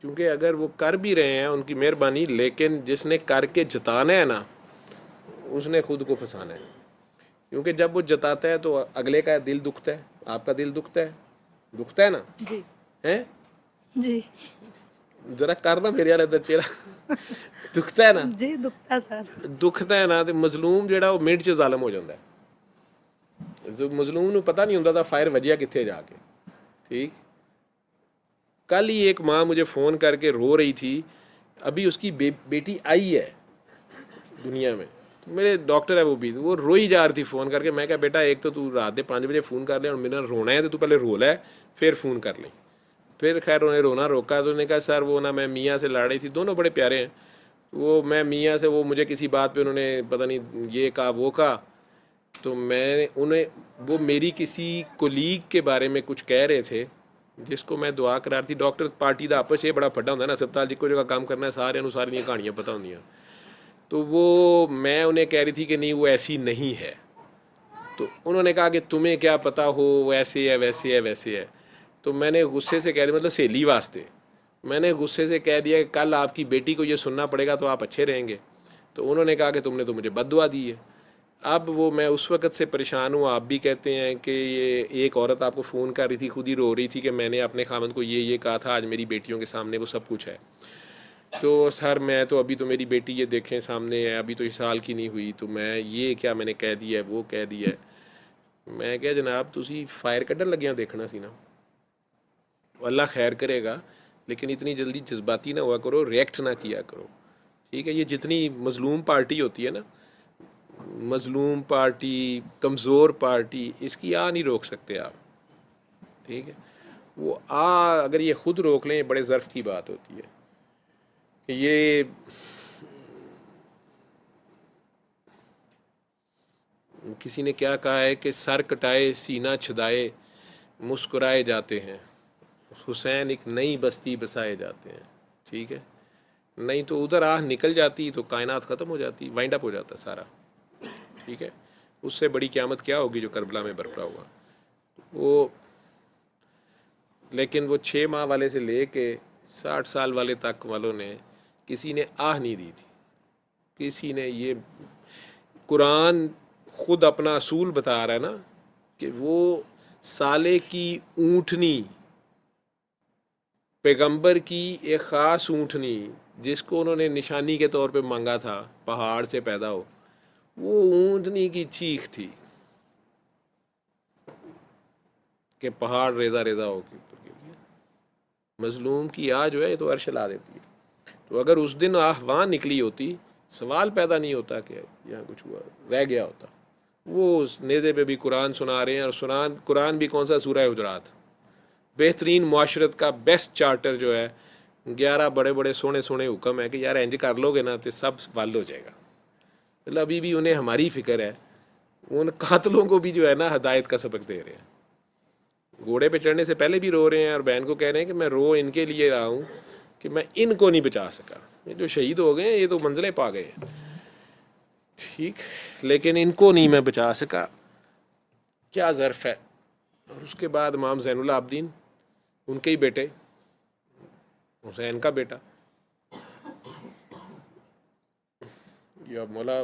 क्योंकि अगर वो कर भी रहे हैं उनकी मेहरबानी, लेकिन जिसने करके जताना है ना, उसने खुद को फंसाना है। क्योंकि जब वो जताता है तो अगले का दिल दुखता है, आपका दिल दुखता है ना, जी हैं? जी जरा करना मेरे वाले इधर चेहरा दुखता है ना, जी दुखता है सर। दुखता है ना, तो मजलूम ਜਿਹੜਾ ਉਹ ਮਿੰਟ 'ਚ ਜ਼ਾਲਮ ਹੋ ਜਾਂਦਾ ਹੈ। जो मजलूम ਨੂੰ पता नहीं ਹੁੰਦਾ था फायर वजिया कितने जाके। ठीक, कल ही एक माँ मुझे फ़ोन करके रो रही थी, अभी उसकी बेटी आई है दुनिया में, तो मेरे डॉक्टर है वो रोई जा रही थी फ़ोन करके। मैं कहा बेटा एक तो तू रात के 5 बजे फ़ोन कर ले और मेरा रोना है तो तू पहले रो ले फिर फ़ोन कर ले। फिर खैर उन्हें रोना रोका तो उन्होंने कहा सर वो ना मैं मियाँ से लड़ रही थी, दोनों बड़े प्यारे हैं, वो मैं मियाँ से वो मुझे किसी बात पे उन्होंने पता नहीं ये कहा वो कहा, तो मैं उन्हें वो मेरी किसी कोलीग के बारे में कुछ कह रहे थे जिसको मैं दुआ करा रही थी। डॉक्टर पार्टी का आपस ये बड़ा फड्डा होंगे ना, अस्पताल जिक्को जगह काम करना है सारे सारिया कहानियाँ पता होंगे। तो वो मैं उन्हें कह रही थी कि नहीं वो ऐसी नहीं है, तो उन्होंने कहा कि तुम्हें क्या पता हो वो ऐसे है वैसे है वैसे है। तो मैंने गुस्से से कह दिया, मतलब सहेली वास्ते मैंने गुस्से से कह दिया कि कल आपकी बेटी को ये सुनना पड़ेगा तो आप अच्छे रहेंगे। तो उन्होंने कहा कि तुमने तो मुझे बद्दुआ दी है। अब वो मैं उस वक़्त से परेशान हूँ। आप भी कहते हैं कि ये एक औरत आपको फ़ोन कर रही थी, खुद ही रो रही थी कि मैंने अपने खामद को ये कहा था, आज मेरी बेटियों के सामने वो सब कुछ है। तो सर मैं तो अभी तो मेरी बेटी ये देखें सामने है, अभी तो इस साल की नहीं हुई, तो मैं ये क्या मैंने कह दिया है वो कह दिया है। मैं क्या जनाब तुसी फायर कड्ढन लगिया देखना सी ना, अल्लाह खैर करेगा, लेकिन इतनी जल्दी जज्बाती ना हुआ करो, रिएक्ट ना किया करो। ठीक है, ये जितनी मजलूम पार्टी होती है ना, मजलूम पार्टी कमज़ोर पार्टी, इसकी आ नहीं रोक सकते आप। ठीक है, वो अगर ये ख़ुद रोक लें बड़े ज़र्फ़ की बात होती है। ये किसी ने क्या कहा है कि सर कटाए सीना छदाए मुस्कुराए जाते हैं, हुसैन एक नई बस्ती बसाए जाते हैं। ठीक है, नहीं तो उधर आह निकल जाती तो कायनात ख़त्म हो जाती, वाइंड अप हो जाता सारा। ठीक है, उससे बड़ी क़यामत क्या होगी जो करबला में बरपा हुआ वो। लेकिन वो 6 माह वाले से ले के 60 साल वाले तक वालों ने किसी ने आह नहीं दी थी, किसी ने। ये कुरान खुद अपना असूल बता रहा है ना कि वो साले की ऊँटनी, पैगंबर की एक ख़ास ऊँटनी जिसको उन्होंने निशानी के तौर पे मांगा था पहाड़ से पैदा हो, वो ऊँटनी की चीख थी कि पहाड़ रेजा रेजा हो के ऊपर गिर गया। मजलूम की आह जो है ये तो अर्श ला देती है। तो अगर उस दिन आह्वान निकली होती, सवाल पैदा नहीं होता कि यहाँ कुछ हुआ रह गया होता। वो उस नेज़े पे भी कुरान सुना रहे हैं, और कुरान भी कौन सा सूरह हुजरात, बेहतरीन मुआशरत का बेस्ट चार्टर जो है, 11 बड़े बड़े सोने सोने हुक्म है कि यार इंज कर लोगे ना तो सब वल हो जाएगा। मतलब अभी भी उन्हें हमारी फ़िक्र है, उन कातलों को भी जो है ना हदायत का सबक दे रहे हैं। घोड़े पे चढ़ने से पहले भी रो रहे हैं और बहन को कह रहे हैं कि मैं रो इनके लिए रहा हूँ कि मैं इनको नहीं बचा सका, ये जो शहीद हो गए ये तो मंजिलें पा गए। ठीक, लेकिन इनको नहीं मैं बचा सका, क्या ज़र्फ़ है। और उसके बाद इमाम ज़ैनुल आबदीन, उनके ही बेटे, हुसैन का बेटा, या मौला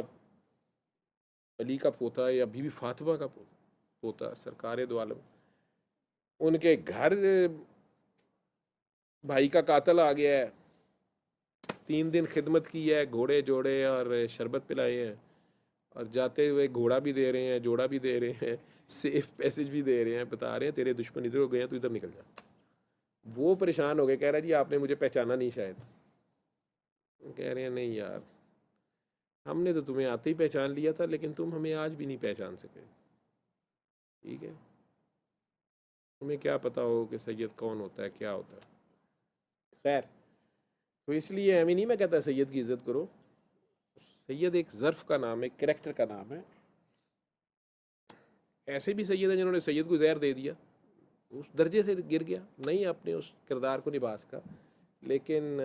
अली का पोता या बीबी फातिमा का पोता सरकार दो आलम, उनके घर भाई का कातल आ गया है। 3 दिन खिदमत की है, घोड़े जोड़े और शरबत पिलाए हैं, और जाते हुए घोड़ा भी दे रहे हैं, जोड़ा भी दे रहे हैं, सेफ पैसेज भी दे रहे हैं, बता रहे हैं तेरे दुश्मन इधर हो गए हैं तो इधर निकल जा। वो परेशान हो गए, कह रहा जी आपने मुझे पहचाना नहीं शायद। कह रहे हैं नहीं यार, हमने तो तुम्हें आते ही पहचान लिया था, लेकिन तुम हमें आज भी नहीं पहचान सके। ठीक है, तुम्हें क्या पता हो कि सैयद कौन होता है, क्या होता है। खैर, तो इसलिए हमें नहीं, मैं कहता सैयद की इज्जत करो। सैयद एक ज़र्फ़ का नाम है, कैरेक्टर का नाम है। ऐसे भी सैयद हैं जिन्होंने सैयद को जहर दे दिया, उस दर्जे से गिर गया, नहीं अपने उस किरदार को निभा सका। लेकिन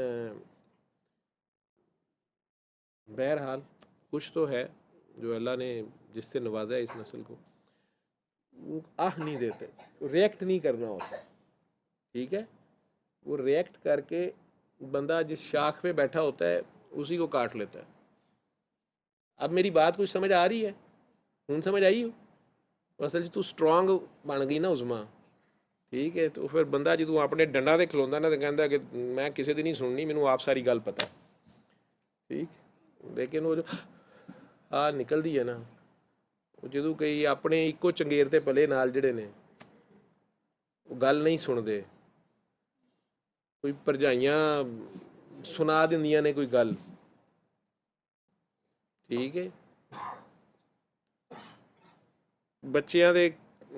बहरहाल कुछ तो है जो अल्लाह ने जिससे नवाजा है इस नस्ल को। वो आह नहीं देते, रिएक्ट नहीं करना होता। ठीक है, वो रिएक्ट करके बंदा जिस शाख पे बैठा होता है उसी को काट लेता है। अब मेरी बात कुछ समझ आ रही है? हूँ समझ आई हो? असल तू स्ट्रोंग बन गई ना उजमा। ठीक है, तो फिर बंदा जो तू अपने डंडा ते खलोंदा ना, तो कहता कि मैं किसी दी नहीं सुननी, मैनू आप सारी गल पता। ठीक, लेकिन वो जो निकलती है ना, वो जो कई अपने इको चंगेर ते पले नाल जड़े ने वो गल नहीं सुनते। कोई भरजाइयां सुना दिंदियां ने कोई गल। ठीक है, ਬੱਚਿਆਂ ਦੇ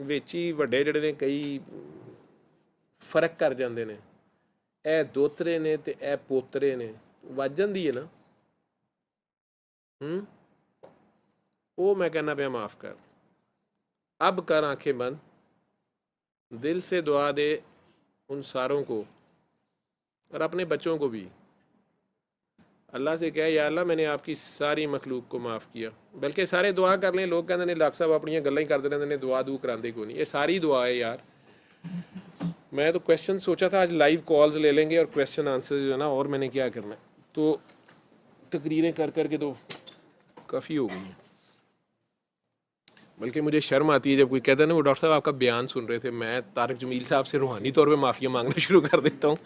ਵਿੱਚ ਹੀ ਵੱਡੇ ਜਿਹੜੇ ਨੇ ਕਈ ਫਰਕ ਕਰ ਜਾਂਦੇ ਨੇ। ਇਹ ਦੋਤਰੇ ਨੇ ਤੇ ਇਹ ਪੋਤਰੇ ਨੇ, ਵੱਜ ਜਾਂਦੀ ਹੈ ਨਾ। वो मैं कहना पे माफ़ कर। अब कर आंखें बंद, दिल से दुआ दे उन सारों को और अपने बच्चों को भी। अल्लाह से कहे या अल्लाह मैंने आपकी सारी मखलूक को माफ़ किया। बल्कि सारे दुआ कर लें। लोग कहते हैं डॉक्टर साहब अपनी गल्लां ही करते रहते हैं, दुआ दू कराते क्यों नहीं। ये सारी दुआ है यार। मैं तो क्वेश्चन सोचा था आज लाइव कॉल्स ले लेंगे और क्वेश्चन आंसर जो है ना, और मैंने क्या करना है, तो तकरीरें कर करके तो काफ़ी हो गई हैं। बल्कि मुझे शर्म आती है जब कोई कहता है ना वो डॉक्टर साहब आपका बयान सुन रहे थे, मैं तारक जमील साहब से रूहानी तौर पे माफ़िया मांगना शुरू कर देता हूँ,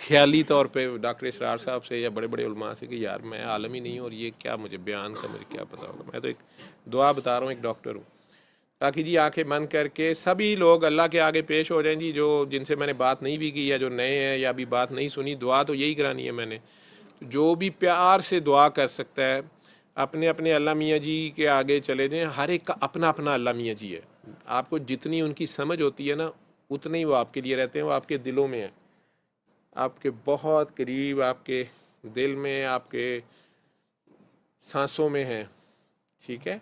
ख्याली तौर पे डॉक्टर इसरार साहब से या बड़े बड़े उलमा से कि यार मैं आलम ही नहीं हूँ और ये क्या मुझे बयान का मुझे क्या पता होगा। मैं तो एक दुआ बता रहा हूँ, एक डॉक्टर हूँ। ताकि जी आंखें बंद करके सभी लोग अल्लाह के आगे पेश हो जाएं जी, जो जिनसे मैंने बात नहीं भी की या जो नए हैं या अभी बात नहीं सुनी, दुआ तो यही करानी है मैंने। जो भी प्यार से दुआ कर सकता है अपने अपने अल्लाह मियाँ जी के आगे चले जाएं। हर एक का अपना अपना अल्लाह मियाँ जी है। आपको जितनी उनकी समझ होती है ना, उतने ही वो आपके लिए रहते हैं। वो आपके दिलों में है, आपके बहुत करीब, आपके दिल में, आपके सांसों में है। ठीक है,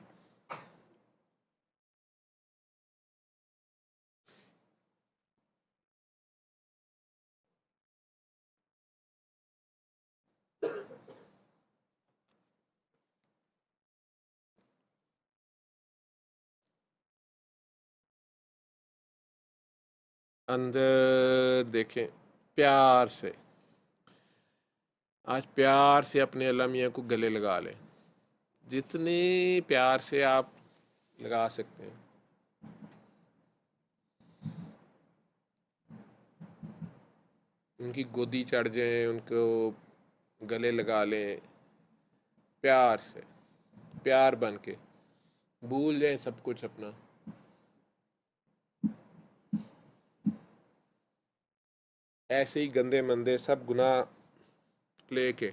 अंदर देखें प्यार से। आज प्यार से अपने अल्लाह मियाँ को गले लगा लें, जितने प्यार से आप लगा सकते हैं। उनकी गोदी चढ़ जाएं, उनको गले लगा लें प्यार से, प्यार बन के भूल जाएं सब कुछ अपना। ऐसे ही गंदे मंदे सब गुनाह लेके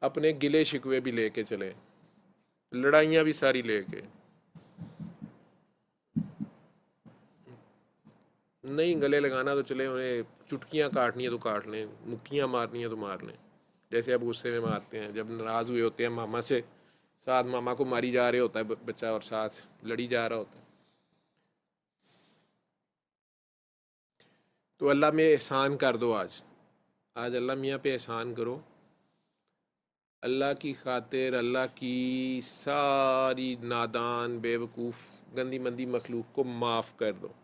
अपने गिले शिकवे भी लेके चले, लड़ाइयाँ भी सारी लेके। नहीं गले लगाना तो चले, उन्हें चुटकियाँ काटनी है तो काट लें, मुक्कियाँ मारनी है तो मार लें। जैसे अब गुस्से में मारते हैं, जब नाराज़ हुए होते हैं मामा से, साथ मामा को मारी जा रहे होता है बच्चा और साथ लड़ी जा रहा होता है। तो अल्लाह में एहसान कर दो। आज आज अल्लाह मियाँ पे एहसान करो। अल्लाह की खातिर अल्लाह की सारी नादान बेवकूफ़ गंदी मंदी मखलूक को माफ़ कर दो।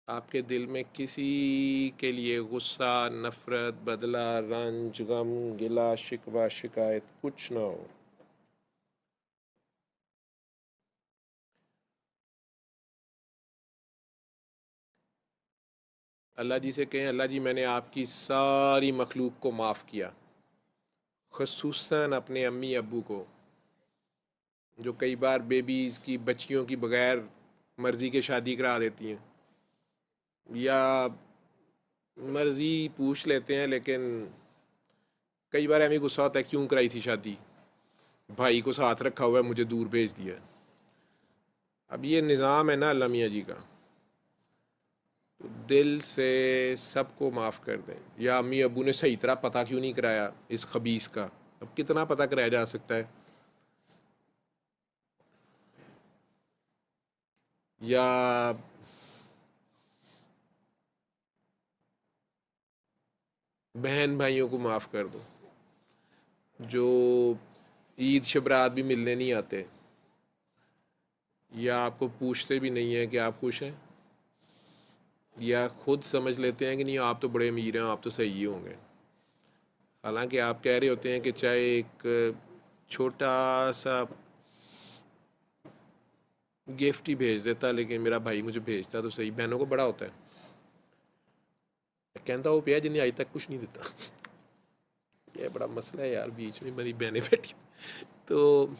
आपके दिल में किसी के लिए गुस्सा, नफ़रत, बदला, रंज, गम, गिला, शिकवा, शिकायत कुछ ना हो। अल्लाह जी से कहें, अल्लाह जी मैंने आपकी सारी मखलूक को माफ़ किया, ख़ुसूसन अपने अम्मी अब्बू को, जो कई बार बेबीज़ की, बच्चियों की बग़ैर मर्ज़ी के शादी करा देती हैं, या मर्ज़ी पूछ लेते हैं लेकिन कई बार हमें गुस्सा होता है क्यों कराई थी शादी, भाई को साथ रखा हुआ है मुझे दूर भेज दिया। अब ये निज़ाम है ना अल्लाह मियाँ जी का, तो दिल से सबको माफ़ कर दें। या अम्मी अब्बू ने सही तरह पता क्यों नहीं कराया इस खबीस का, अब कितना पता कराया जा सकता है। या बहन भाइयों को माफ़ कर दो जो ईद शबरात भी मिलने नहीं आते, या आपको पूछते भी नहीं है कि आप खुश हैं, या खुद समझ लेते हैं कि नहीं आप तो बड़े अमीर हैं, आप तो सही ही होंगे, हालांकि आप कह रहे होते हैं कि चाहे एक छोटा सा गिफ्ट ही भेज देता लेकिन मेरा भाई मुझे भेजता तो सही। बहनों को बड़ा होता है, कहता वो पिया जिन्हें आज तक कुछ नहीं देता। यह बड़ा मसला है यार, बीच में मेरी बहनें बैठी तो,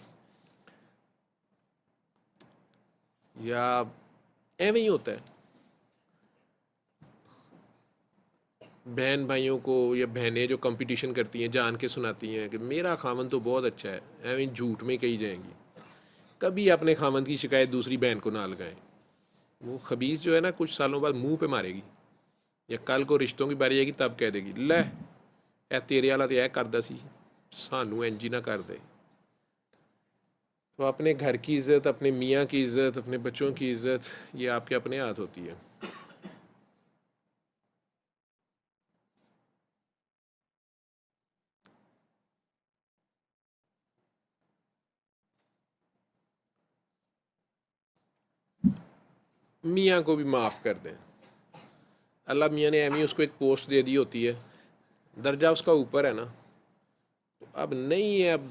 या एवं ही होता है। बहन भाइयों को या बहनें जो कंपटीशन करती हैं जान के सुनाती हैं कि मेरा खामन तो बहुत अच्छा है, एवं झूठ में कही जाएंगी। कभी अपने खामन की शिकायत दूसरी बहन को ना लगाएं, वो खबीस जो है ना कुछ सालों बाद मुंह पे मारेगी, या कल को रिश्तों की बारी आएगी तब कह देगी ले ए तेरे वाला तो यह करदा सी, सानू इंज ही ना कर दे। तो अपने घर की इज़्ज़त, अपने मियाँ की इज़्ज़त, अपने बच्चों की इज़्ज़त ये आपके अपने हाथ होती है। मियाँ को भी माफ़ कर दें, अल्लाह मियाँ ने एमी उसको एक पोस्ट दे दी होती है, दर्जा उसका ऊपर है ना, तो अब नहीं है, अब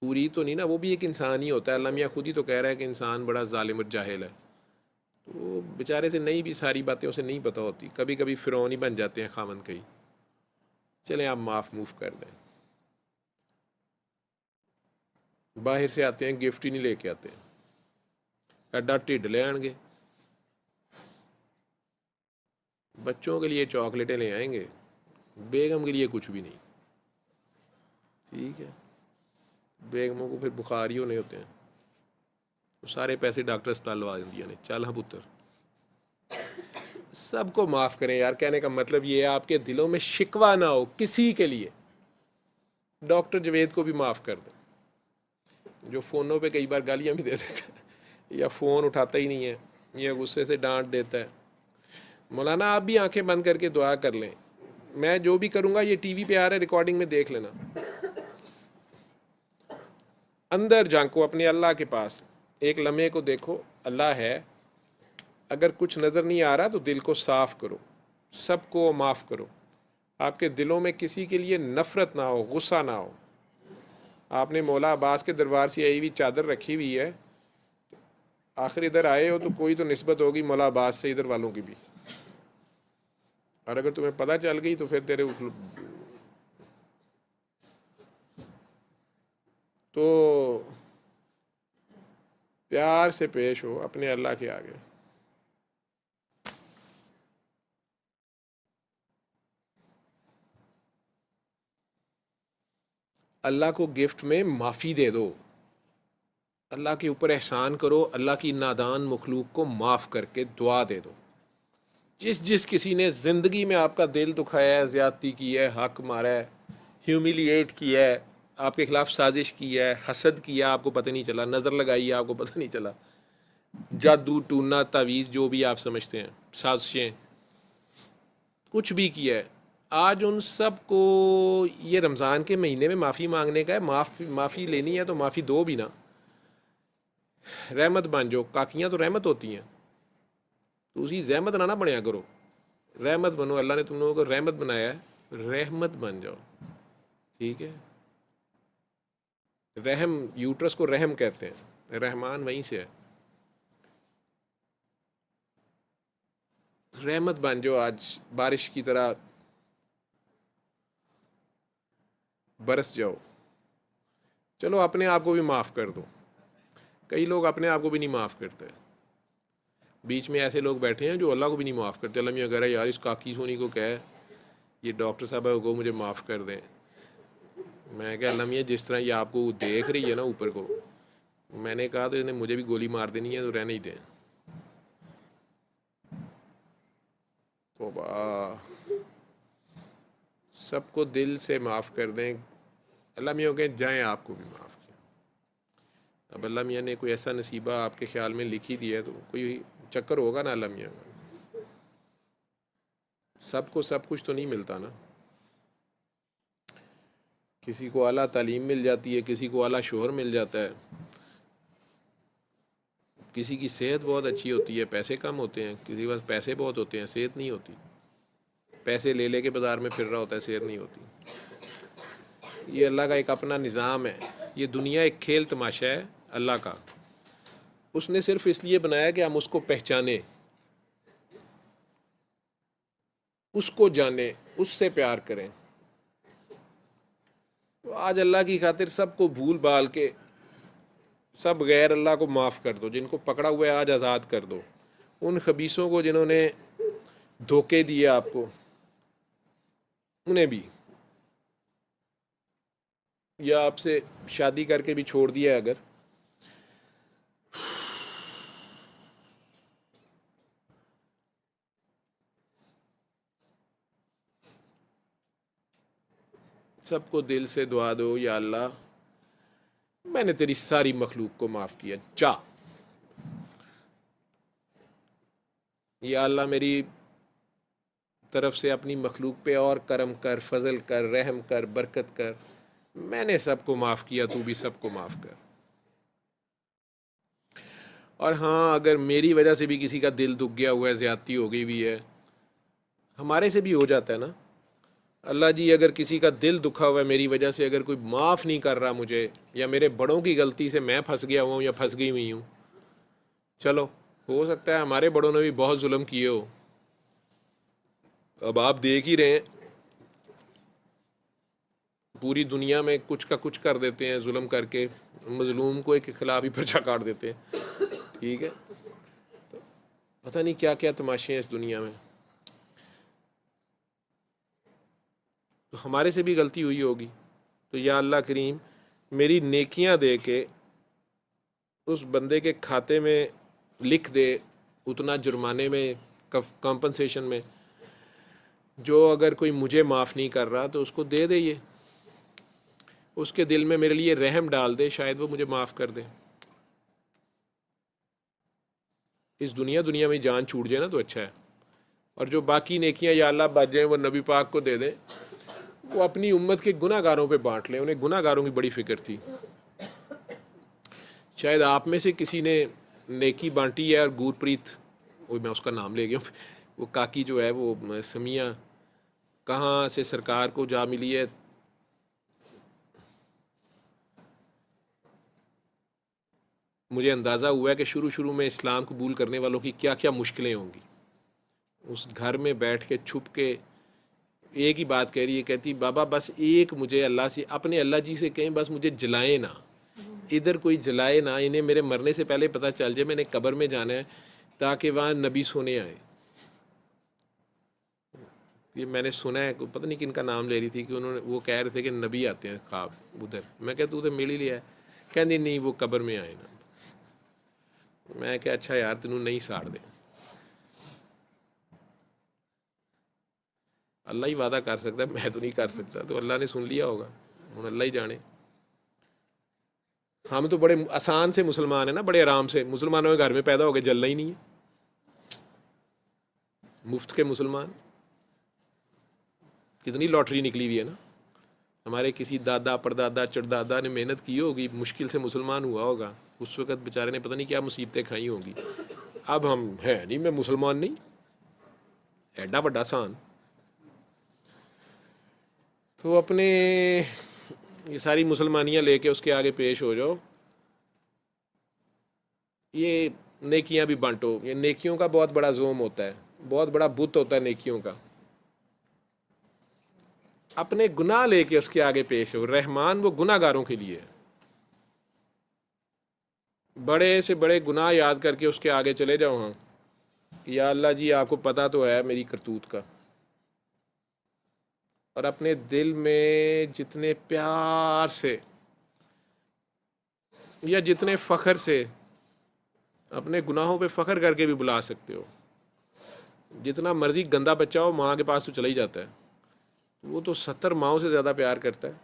पूरी तो नहीं ना, वो भी एक इंसान ही होता है। अल्लाह मियाँ खुद ही तो कह रहा है कि इंसान बड़ा जालिम और जाहिल है, तो बेचारे से नहीं भी सारी बातें उसे नहीं पता होती, कभी कभी फ़िरौन ही बन जाते हैं खामन कई। चलें आप माफ़ मूफ़ कर दें। बाहर से आते हैं गिफ्ट ही नहीं लेके आते, एडा ढिड ले आएंगे, बच्चों के लिए चॉकलेटें ले आएंगे, बेगम के लिए कुछ भी नहीं। ठीक है, बेगमों को फिर बुखार ही होने होते हैं, तो सारे पैसे डॉक्टर अस्पताल लवा दिया ने, चल हाँ पुत्र। सबको माफ़ करें यार, कहने का मतलब ये है आपके दिलों में शिकवा ना हो किसी के लिए। डॉक्टर जवेद को भी माफ़ कर दें, जो फ़ोनों पे कई बार गालियाँ भी दे देता है, या फ़ोन उठाता ही नहीं है, या गुस्से से डांट देता है। मौलाना आप भी आंखें बंद करके दुआ कर लें, मैं जो भी करूँगा ये टीवी पे आ रहा है, रिकॉर्डिंग में देख लेना। अंदर झांको अपने अल्लाह के पास, एक लम्हे को देखो अल्लाह है, अगर कुछ नज़र नहीं आ रहा तो दिल को साफ़ करो, सबको माफ़ करो, आपके दिलों में किसी के लिए नफ़रत ना हो, गुस्सा ना हो। आपने मौला अब्बास के दरबार से आई हुई चादर रखी हुई है, आखिर इधर आए हो तो कोई तो निस्बत होगी मौला अब्बास से इधर वालों की भी, और अगर तुम्हें पता चल गई तो फिर तेरे तो प्यार से पेश हो अपने अल्लाह के आगे। अल्लाह को गिफ्ट में माफ़ी दे दो, अल्लाह के ऊपर एहसान करो, अल्लाह की नादान मखलूक को माफ़ करके दुआ दे दो। जिस जिस किसी ने ज़िंदगी में आपका दिल दुखाया है, ज़्यादती की है, हक मारा है, ह्यूमिलिएट किया है, आपके खिलाफ साजिश की है, हसद किया आपको पता नहीं चला, नज़र लगाई है आपको पता नहीं चला, जादू टूना तावीज़ जो भी आप समझते हैं, साजिशें कुछ भी किया है, आज उन सब को ये रमज़ान के महीने में माफ़ी मांगने का है। माफ़ी लेनी है तो माफ़ी दो भी ना, रहमत बन जाओ, काकियाँ तो रहमत होती हैं, तो उसी जहमत ना बनया करो, रहमत बनो। अल्लाह ने तुम लोगों को रहमत बनाया है, रहमत बन जाओ, ठीक है। रहम, यूट्रस को रहम कहते हैं, रहमान वहीं से है। रहमत बन जाओ, आज बारिश की तरह बरस जाओ। चलो अपने आप को भी माफ़ कर दो। कई लोग अपने आप को भी नहीं माफ़ करते। बीच में ऐसे लोग बैठे हैं जो अल्लाह को भी नहीं माफ़ करते। अल्लाह मियाँ कह रहा है यार इस काकी सोनी को कह, ये डॉक्टर साहब को मुझे माफ़ कर दें। मैं क्या अल्लाह मियाँ जिस तरह ये आपको देख रही है ना ऊपर को, मैंने कहा तो इसने मुझे भी गोली मार देनी है, तो रहने ही दें। तो सबको दिल से माफ़ कर दें। अल्लाह मियाँ कहें जाएँ आपको भी माफ़ किया। अब अल्लाह मियाँ ने कोई ऐसा नसीबा आपके ख्याल में लिख ही दिया है, तो कोई चक्कर होगा ना अल्लाह मियाँ का। सबको सब कुछ तो नहीं मिलता ना। किसी को आला तालीम मिल जाती है, किसी को आला शोहर मिल जाता है, किसी की सेहत बहुत अच्छी होती है, पैसे कम होते हैं, किसी के पास पैसे बहुत होते हैं, सेहत नहीं होती। पैसे ले ले के बाज़ार में फिर रहा होता है, सेहत नहीं होती। ये अल्लाह का एक अपना निज़ाम है। ये दुनिया एक खेल तमाशा है अल्लाह का। उसने सिर्फ इसलिए बनाया कि हम उसको पहचाने, उसको जाने, उससे प्यार करें। तो आज अल्लाह की खातिर सबको भूल भाल के सब गैर अल्लाह को माफ़ कर दो। जिनको पकड़ा हुआ है आज आज़ाद कर दो। उन खबीसों को जिन्होंने धोखे दिए आपको, उन्हें भी, या आपसे शादी करके भी छोड़ दिया अगर, सबको दिल से दुआ दो, या अल्लाह मैंने तेरी सारी मखलूक को माफ़ किया, जा। या अल्लाह मेरी तरफ से अपनी मखलूक पे और करम कर, फजल कर, रहम कर, बरकत कर। मैंने सबको माफ़ किया, तू भी सबको माफ़ कर। और हाँ, अगर मेरी वजह से भी किसी का दिल दुख गया हुआ है, ज़्यादती हो गई भी है, हमारे से भी हो जाता है ना। अल्लाह जी अगर किसी का दिल दुखा हुआ है मेरी वजह से, अगर कोई माफ़ नहीं कर रहा मुझे, या मेरे बड़ों की गलती से मैं फंस गया हुआ हूँ या फंस गई हुई हूँ, चलो हो सकता है हमारे बड़ों ने भी बहुत जुल्म किए हो। अब आप देख ही रहे हैं पूरी दुनिया में कुछ का कुछ कर देते हैं, जुल्म करके मजलूम को एक खिलाफ ही पर्चा काट देते हैं, ठीक है। तो पता नहीं क्या क्या तमाशे हैं इस दुनिया में। तो हमारे से भी गलती हुई होगी, तो या अल्लाह करीम मेरी नेकियां दे के उस बंदे के खाते में लिख दे उतना जुर्माने में, कंपनसेशन में, जो अगर कोई मुझे माफ़ नहीं कर रहा तो उसको दे दे, ये उसके दिल में मेरे लिए रहम डाल दे, शायद वो मुझे माफ़ कर दे। इस दुनिया में जान छूट जाए ना तो अच्छा है। और जो बाकी नेकियां या अल्लाह बच जाए वो नबी पाक को दे दें, वो अपनी उम्मत के गुनाहगारों पे बांट लें। उन्हें गुनाहगारों की बड़ी फिक्र थी। शायद आप में से किसी ने नेकी बांटी है, और गुरप्रीत, वो मैं उसका नाम ले गया, वो काकी जो है वो समिया कहाँ से सरकार को जा मिली है। मुझे अंदाज़ा हुआ है कि शुरू शुरू में इस्लाम कबूल करने वालों की क्या क्या मुश्किलें होंगी। उस घर में बैठ के छुप के एक ही बात कह रही है, कहती बाबा बस एक मुझे अल्लाह से, अपने अल्लाह जी से कहें बस मुझे जलाए ना, इधर कोई जलाए ना, इन्हें मेरे मरने से पहले पता चल जाए मैंने कब्र में जाना है, ताकि वहाँ नबी सोने आए। ये मैंने सुना है, पता नहीं किन का नाम ले रही थी, कि उन्होंने वो कह रहे थे कि नबी आते हैं ख्वाब उधर। मैं कहता उधर मिल ही लिया है, कहती नहीं वो कब्र में आए ना। मैं क्या अच्छा यार तेनू नहीं साड़ दे। अल्लाह ही वादा कर सकता है, मैं तो नहीं कर सकता। तो अल्लाह ने सुन लिया होगा, हूँ अल्लाह ही जाने। हम तो बड़े आसान से मुसलमान है ना, बड़े आराम से मुसलमानों के घर में पैदा हो गए, जलना ही नहीं है, मुफ्त के मुसलमान। कितनी लॉटरी निकली हुई है ना। हमारे किसी दादा परदादा चड़दादा ने मेहनत की होगी, मुश्किल से मुसलमान हुआ होगा, उस वक़्त बेचारे ने पता नहीं क्या मुसीबतें खाई होंगी। अब हम है नहीं, मैं मुसलमान नहीं, एडा बड़ा सान। तो अपने ये सारी मुसलमानियाँ लेके उसके आगे पेश हो जाओ, ये नेकियां भी बांटो। ये नेकियों का बहुत बड़ा जोम होता है, बहुत बड़ा बुत होता है नेकियों का। अपने गुनाह लेके उसके आगे पेश हो। रहमान वो गुनाहगारों के लिए है। बड़े से बड़े गुनाह याद करके उसके आगे चले जाओ। हाँ कि या अल्लाह जी, आपको पता तो है मेरी करतूत का, और अपने दिल में जितने प्यार से या जितने फ़ख्र से अपने गुनाहों पे फ़ख्र करके भी बुला सकते हो। जितना मर्जी गंदा बच्चा हो, माँ के पास तो चला ही जाता है, वो तो 70 माओं से ज़्यादा प्यार करता है।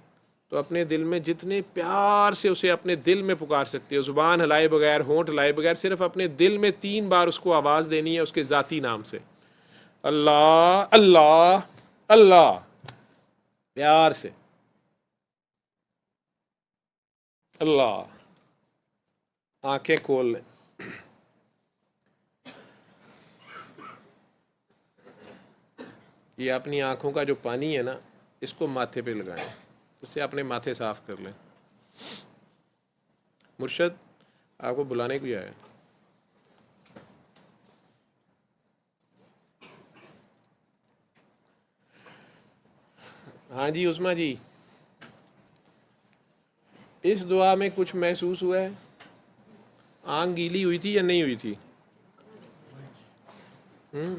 तो अपने दिल में जितने प्यार से उसे अपने दिल में पुकार सकते हो, ज़ुबान हिलाए बगैर, होंठ हिलाए बगैर, सिर्फ अपने दिल में 3 बार उसको आवाज़ देनी है उसके ज़ाती नाम से, अल्लाह अल्लाह अल्लाह, प्यार से अल्लाह। आंखें खोल लें। ये अपनी आंखों का जो पानी है ना, इसको माथे पे लगाएं, उससे अपने माथे साफ कर लें। मुर्शद आपको बुलाने को आया है। हाँ जी उस्मा जी, इस दुआ में कुछ महसूस हुआ है? आंख गीली हुई थी या नहीं हुई थी?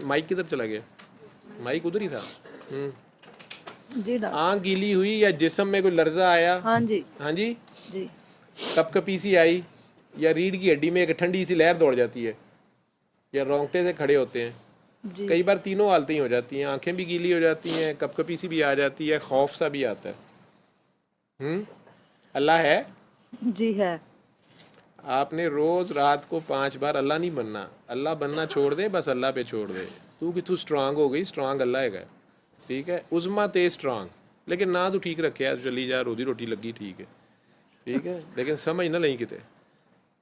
माइक किधर चला गया? माइक उधर ही था। जी डॉक्टर। आंख गीली हुई या जिस्म में कोई लर्जा आया? हाँ जी हाँ जी। जी। कपकपी सी आई, या रीढ़ की हड्डी में एक ठंडी सी लहर दौड़ जाती है, या रोंगटे से खड़े होते हैं? जी कई बार तीनों हालतें ही हो जाती हैं, आंखें भी गीली हो जाती हैं, कपकपी सी भी आ जाती है, खौफ सा भी आता है। अल्लाह है? जी है। आपने रोज रात को 5 बार अल्लाह नहीं बनना, अल्लाह बनना छोड़ दे, बस अल्लाह पे छोड़ दे। तू स्ट्रांग हो गई, स्ट्रांग अल्लाह है, ठीक है। उज़मा ते स्ट्रांग, लेकिन ना तू ठीक रखे है, चली जा, रोजी रोटी लगी, ठीक है, ठीक है, लेकिन समझ ना लई किते,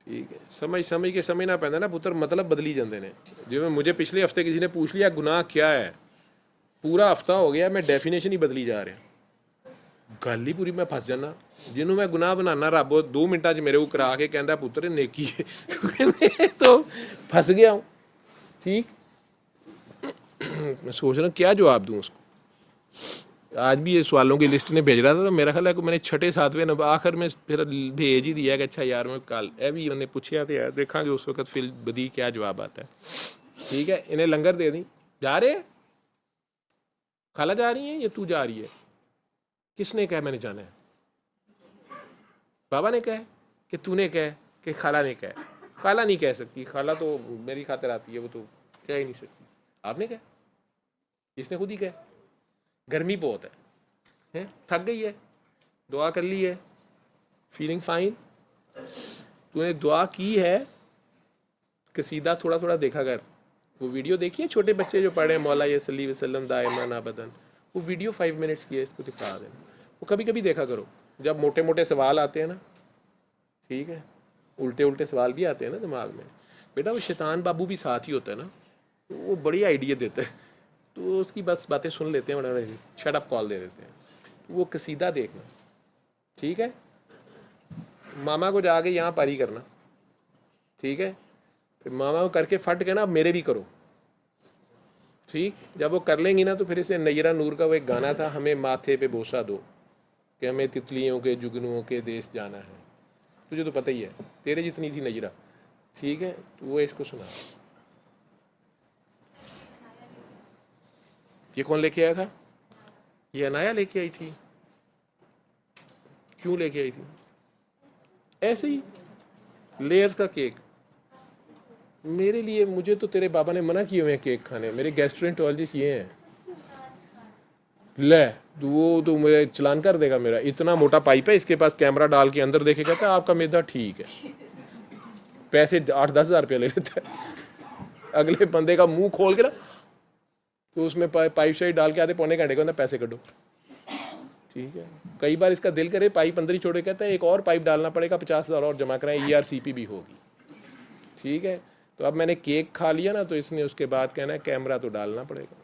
ठीक है। समझ के समझना पैंदा ना पुत्र, मतलब बदली जाते हैं। जिवें मुझे पिछले हफ्ते किसी ने पूछ लिया गुनाह क्या है, पूरा हफ्ता हो गया मैं डेफिनेशन ही बदली जा रहा, गल ही पूरी मैं फस जाना। जिन्हों मैं गुनाह बनाना, रब 2 मिनटा च मेरे को करा के कहता पुत्र नेकी है तो फंस गया हूँ, ठीक। मैं सोच रहा क्या जवाब दूँ उसको। आज भी ये सवालों की लिस्ट ने भेज रहा था, तो मेरा ख्याल है कि मैंने 6-7वें नंबर आखिर में फिर भेज ही दिया कि अच्छा यार मैं कल ए भी उन्हें पूछा तो यार देखा उस वक्त फिर बदी क्या जवाब आता है, ठीक है। इन्हें लंगर दे दी, जा रहे हैं, खाला जा रही है या तू जा रही है? किसने कहा मैंने जाना है? बाबा ने कहा कि तूने कहा कि खाला ने कहा? खाला नहीं कह सकती, खाला तो मेरी खातिर आती है, वो तो कह ही नहीं सकती। आपने कहा? इसने खुद ही कहा। गर्मी बहुत है, थक गई है, दुआ कर ली है, फीलिंग फाइन। तूने दुआ की है, कसीदा थोड़ा थोड़ा देखा कर। वो वीडियो देखिए छोटे बच्चे जो पढ़े मौला सल्ली वसल्लम दाइमान अबदन, वो वीडियो 5 मिनट्स की है, इसको दिखा देना। वो कभी कभी देखा करो, जब मोटे मोटे सवाल आते हैं ना, ठीक है, उल्टे उल्टे सवाल भी आते हैं ना दिमाग में, बेटा वो शैतान बाबू भी साथ ही होता है ना, तो वो बड़ी आइडिया देता है, तो उसकी बस बातें सुन लेते हैं, शट अप कॉल दे देते हैं। तो वो कसीदा देखना, ठीक है। मामा को जाके यहाँ पारी करना, ठीक है। फिर मामा को करके फट के ना मेरे भी करो, ठीक। जब वो कर लेंगी ना तो फिर इसे नैरा नूर का वो एक गाना था, हमें माथे पे बोसा दो कि हमें तितलियों के जुगनुओं के देश जाना है। तुझे तो पता ही है, तेरे जितनी थी नैरा, ठीक है। तो वो इसको सुना। ये कौन लेके आया था? ये अनाया लेके आई थी। क्यों लेके आई थी? ऐसे ही लेयर्स का केक मेरे लिए। मुझे तो तेरे बाबा ने मना किए हुए हैं केक खाने, मेरे गैस्ट्रोएंटरोलॉजिस्ट ये हैं। ले वो तो मुझे चलान कर देगा मेरा, इतना मोटा पाइप है इसके पास, कैमरा डाल के अंदर देखे, कहता है आपका मैदा ठीक है। पैसे 8-10 हज़ार रुपया ले लेता है। अगले बंदे का मुंह खोल के ना, तो उसमें पाइप शाइप डाल के आधे पौने घंटे के अंदर पैसे कटो। ठीक है, कई बार इसका दिल करे पाइप अंदर ही छोड़े, कहता है एक और पाइप डालना पड़ेगा, 50,000 और जमा कराएं, ERCP भी होगी। ठीक है, तो अब मैंने केक खा लिया ना, तो इसने उसके बाद कहना है कैमरा तो डालना पड़ेगा।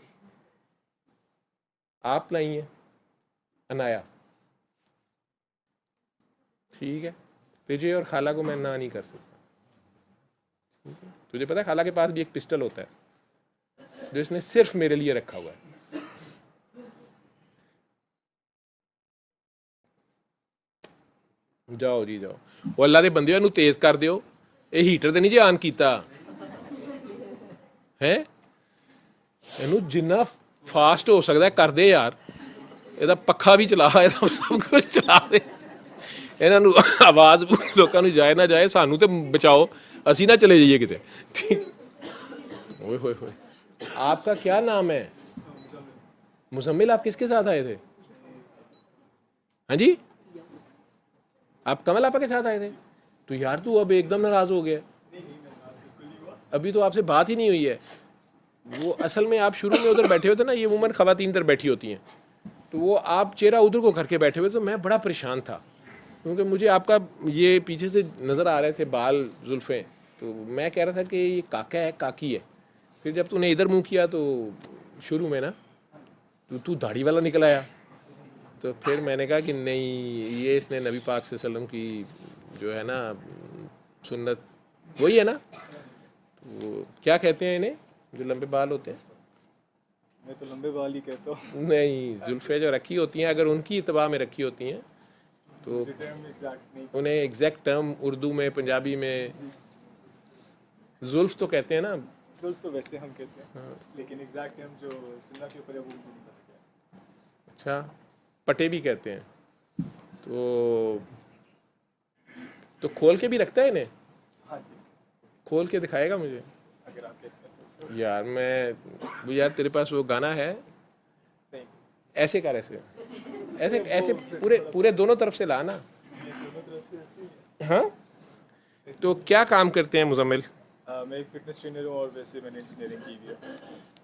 आप नहीं है अनाया, ठीक है, तुझे और खाला को मैं ना नहीं कर सकता। ठीक है? तुझे पता है खाला के पास भी एक पिस्टल होता है जो इसने सिर्फ मेरे लिए रखा हुआ है। जाओ जी जाओ, वो अल्लाह दे बंदे नूं तेज कर दियो, ये हीटर तो नहीं जी ऑन किया है, ਇਹਨੂੰ जिन्ना फास्ट हो सकता है कर दे यार, ਇਹਦਾ ਪੱਖਾ ਵੀ ਚਲਾ, ਇਹਦਾ ਸਭ ਕੁਝ ਚਲਾ ਦੇ, ਇਹਨਾਂ ਨੂੰ ਆਵਾਜ਼ ਲੋਕਾਂ ਨੂੰ ਜਾਏ ਨਾ ਜਾਏ, ਸਾਨੂੰ ਤੇ ਬਚਾਓ, ਅਸੀਂ ਨਾ ਚਲੇ ਜਾਈਏ ਕਿਤੇ। ओए होए होए, आपका क्या नाम है? मुजम्मिल, आप किसके साथ आए थे? हाँ जी, आप कमल आपा के साथ आए थे? तो यार तू अब एकदम नाराज हो गया, अभी तो आपसे बात ही नहीं हुई है। वो असल में आप शुरू में उधर बैठे होते ना, ये उमूमन खवातीन इधर बैठी होती हैं, तो वो आप चेहरा उधर को करके बैठे हुए, तो मैं बड़ा परेशान था क्योंकि मुझे आपका ये पीछे से नज़र आ रहे थे बाल जुल्फ़ें, तो मैं कह रहा था कि ये काका है काकी है। फिर जब तूने इधर मुंह किया तो शुरू में ना तो तू दाढ़ी वाला निकल आया, तो फिर मैंने कहा कि नहीं, ये इसने नबी पाक सल्लल्लाहु अलैहि वसल्लम की जो है ना सुन्नत वही है ना, वो क्या कहते हैं इन्हें जो लंबे बाल होते हैं? मैं तो लंबे बाल ही कहता हूँ। नहीं, जुल्फ़े जो रखी होती हैं, अगर उनकी इत्बा में रखी होती हैं तो उन्हें एग्जैक्ट टर्म उर्दू में पंजाबी में जुल्फ़ तो कहते हैं ना। जुल्फ तो वैसे हम कहते हैं, लेकिन एग्जैक्ट हम जो सुन्नत के ऊपर है वो मुझे नहीं पता क्या। अच्छा, पटे भी कहते हैं, तो खोल के भी रखता है इन्हें? हाँ जी, खोल के दिखाएगा मुझे अगर आप कहते हैं तो। यार। वो यार तेरे पास वो गाना है, नहीं, ऐसे कर, ऐसे ऐसे ऐसे पूरे पूरे दोनों तरफ से लाना। ये दोनों तरफ से ऐसे ही है। हाँ, तो क्या काम करते हैं मुजम्मिल? मैं एक फिटनेस ट्रेनर हूँ और वैसे मैंने इंजीनियरिंग की हुई है।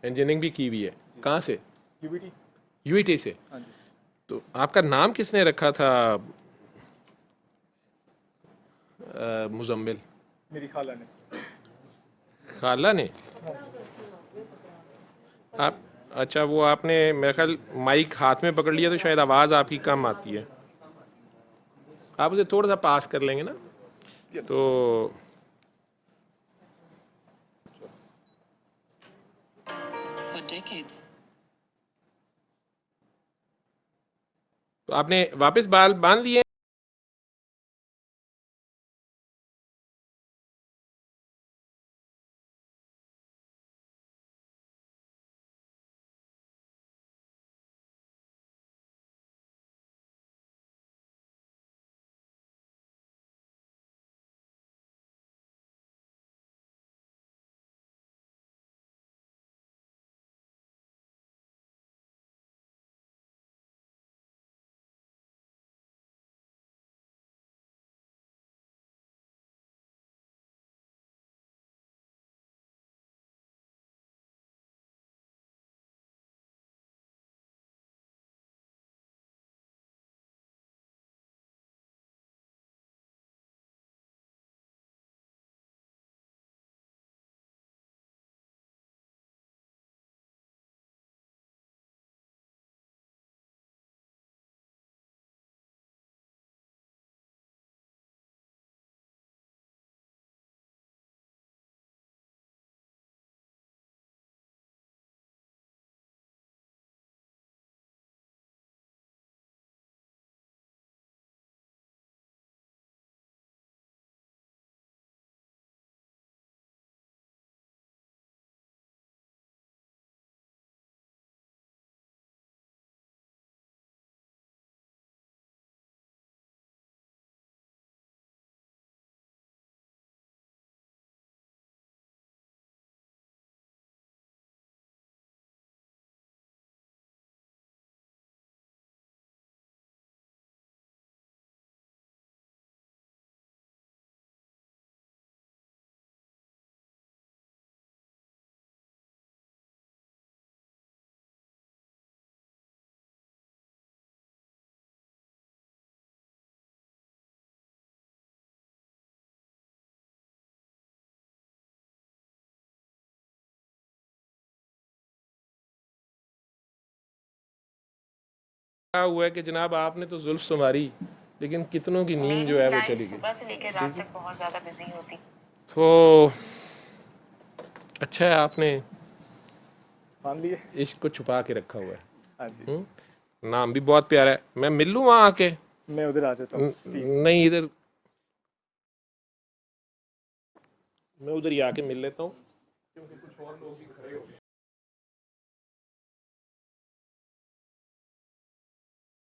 इंजीनियरिंग भी की हुई है, कहाँ से? यूबीटी। UIT से। हाँ जी। तो आपका नाम किसने रखा था मुजम्मिल? मेरी खाला ने। खाला ने? आप अच्छा, वो आपने मेरे ख्याल माइक हाथ में पकड़ लिया तो शायद आवाज़ आपकी कम आती है, आप उसे थोड़ा सा पास कर लेंगे ना तो। तो आपने वापस बाल बांध लिए? क्या हुआ है कि जनाब आपने तो जुल्फ संवारी लेकिन कितनों की नींद जो है वो चली गई। सुबह से लेकर रात तक बहुत ज्यादा बिजी होती। तो अच्छा है आपने मान लिए। इश्क को छुपा के रखा हुआ है। हाँ जी, नाम भी बहुत प्यारा है। मैं मिल लूँ वहाँ आके? मैं उधर आ जाता हूँ प्लीज। नहीं, इधर मैं उधर ही आके मिल लेता हूँ क्योंकि कुछ और लोग भी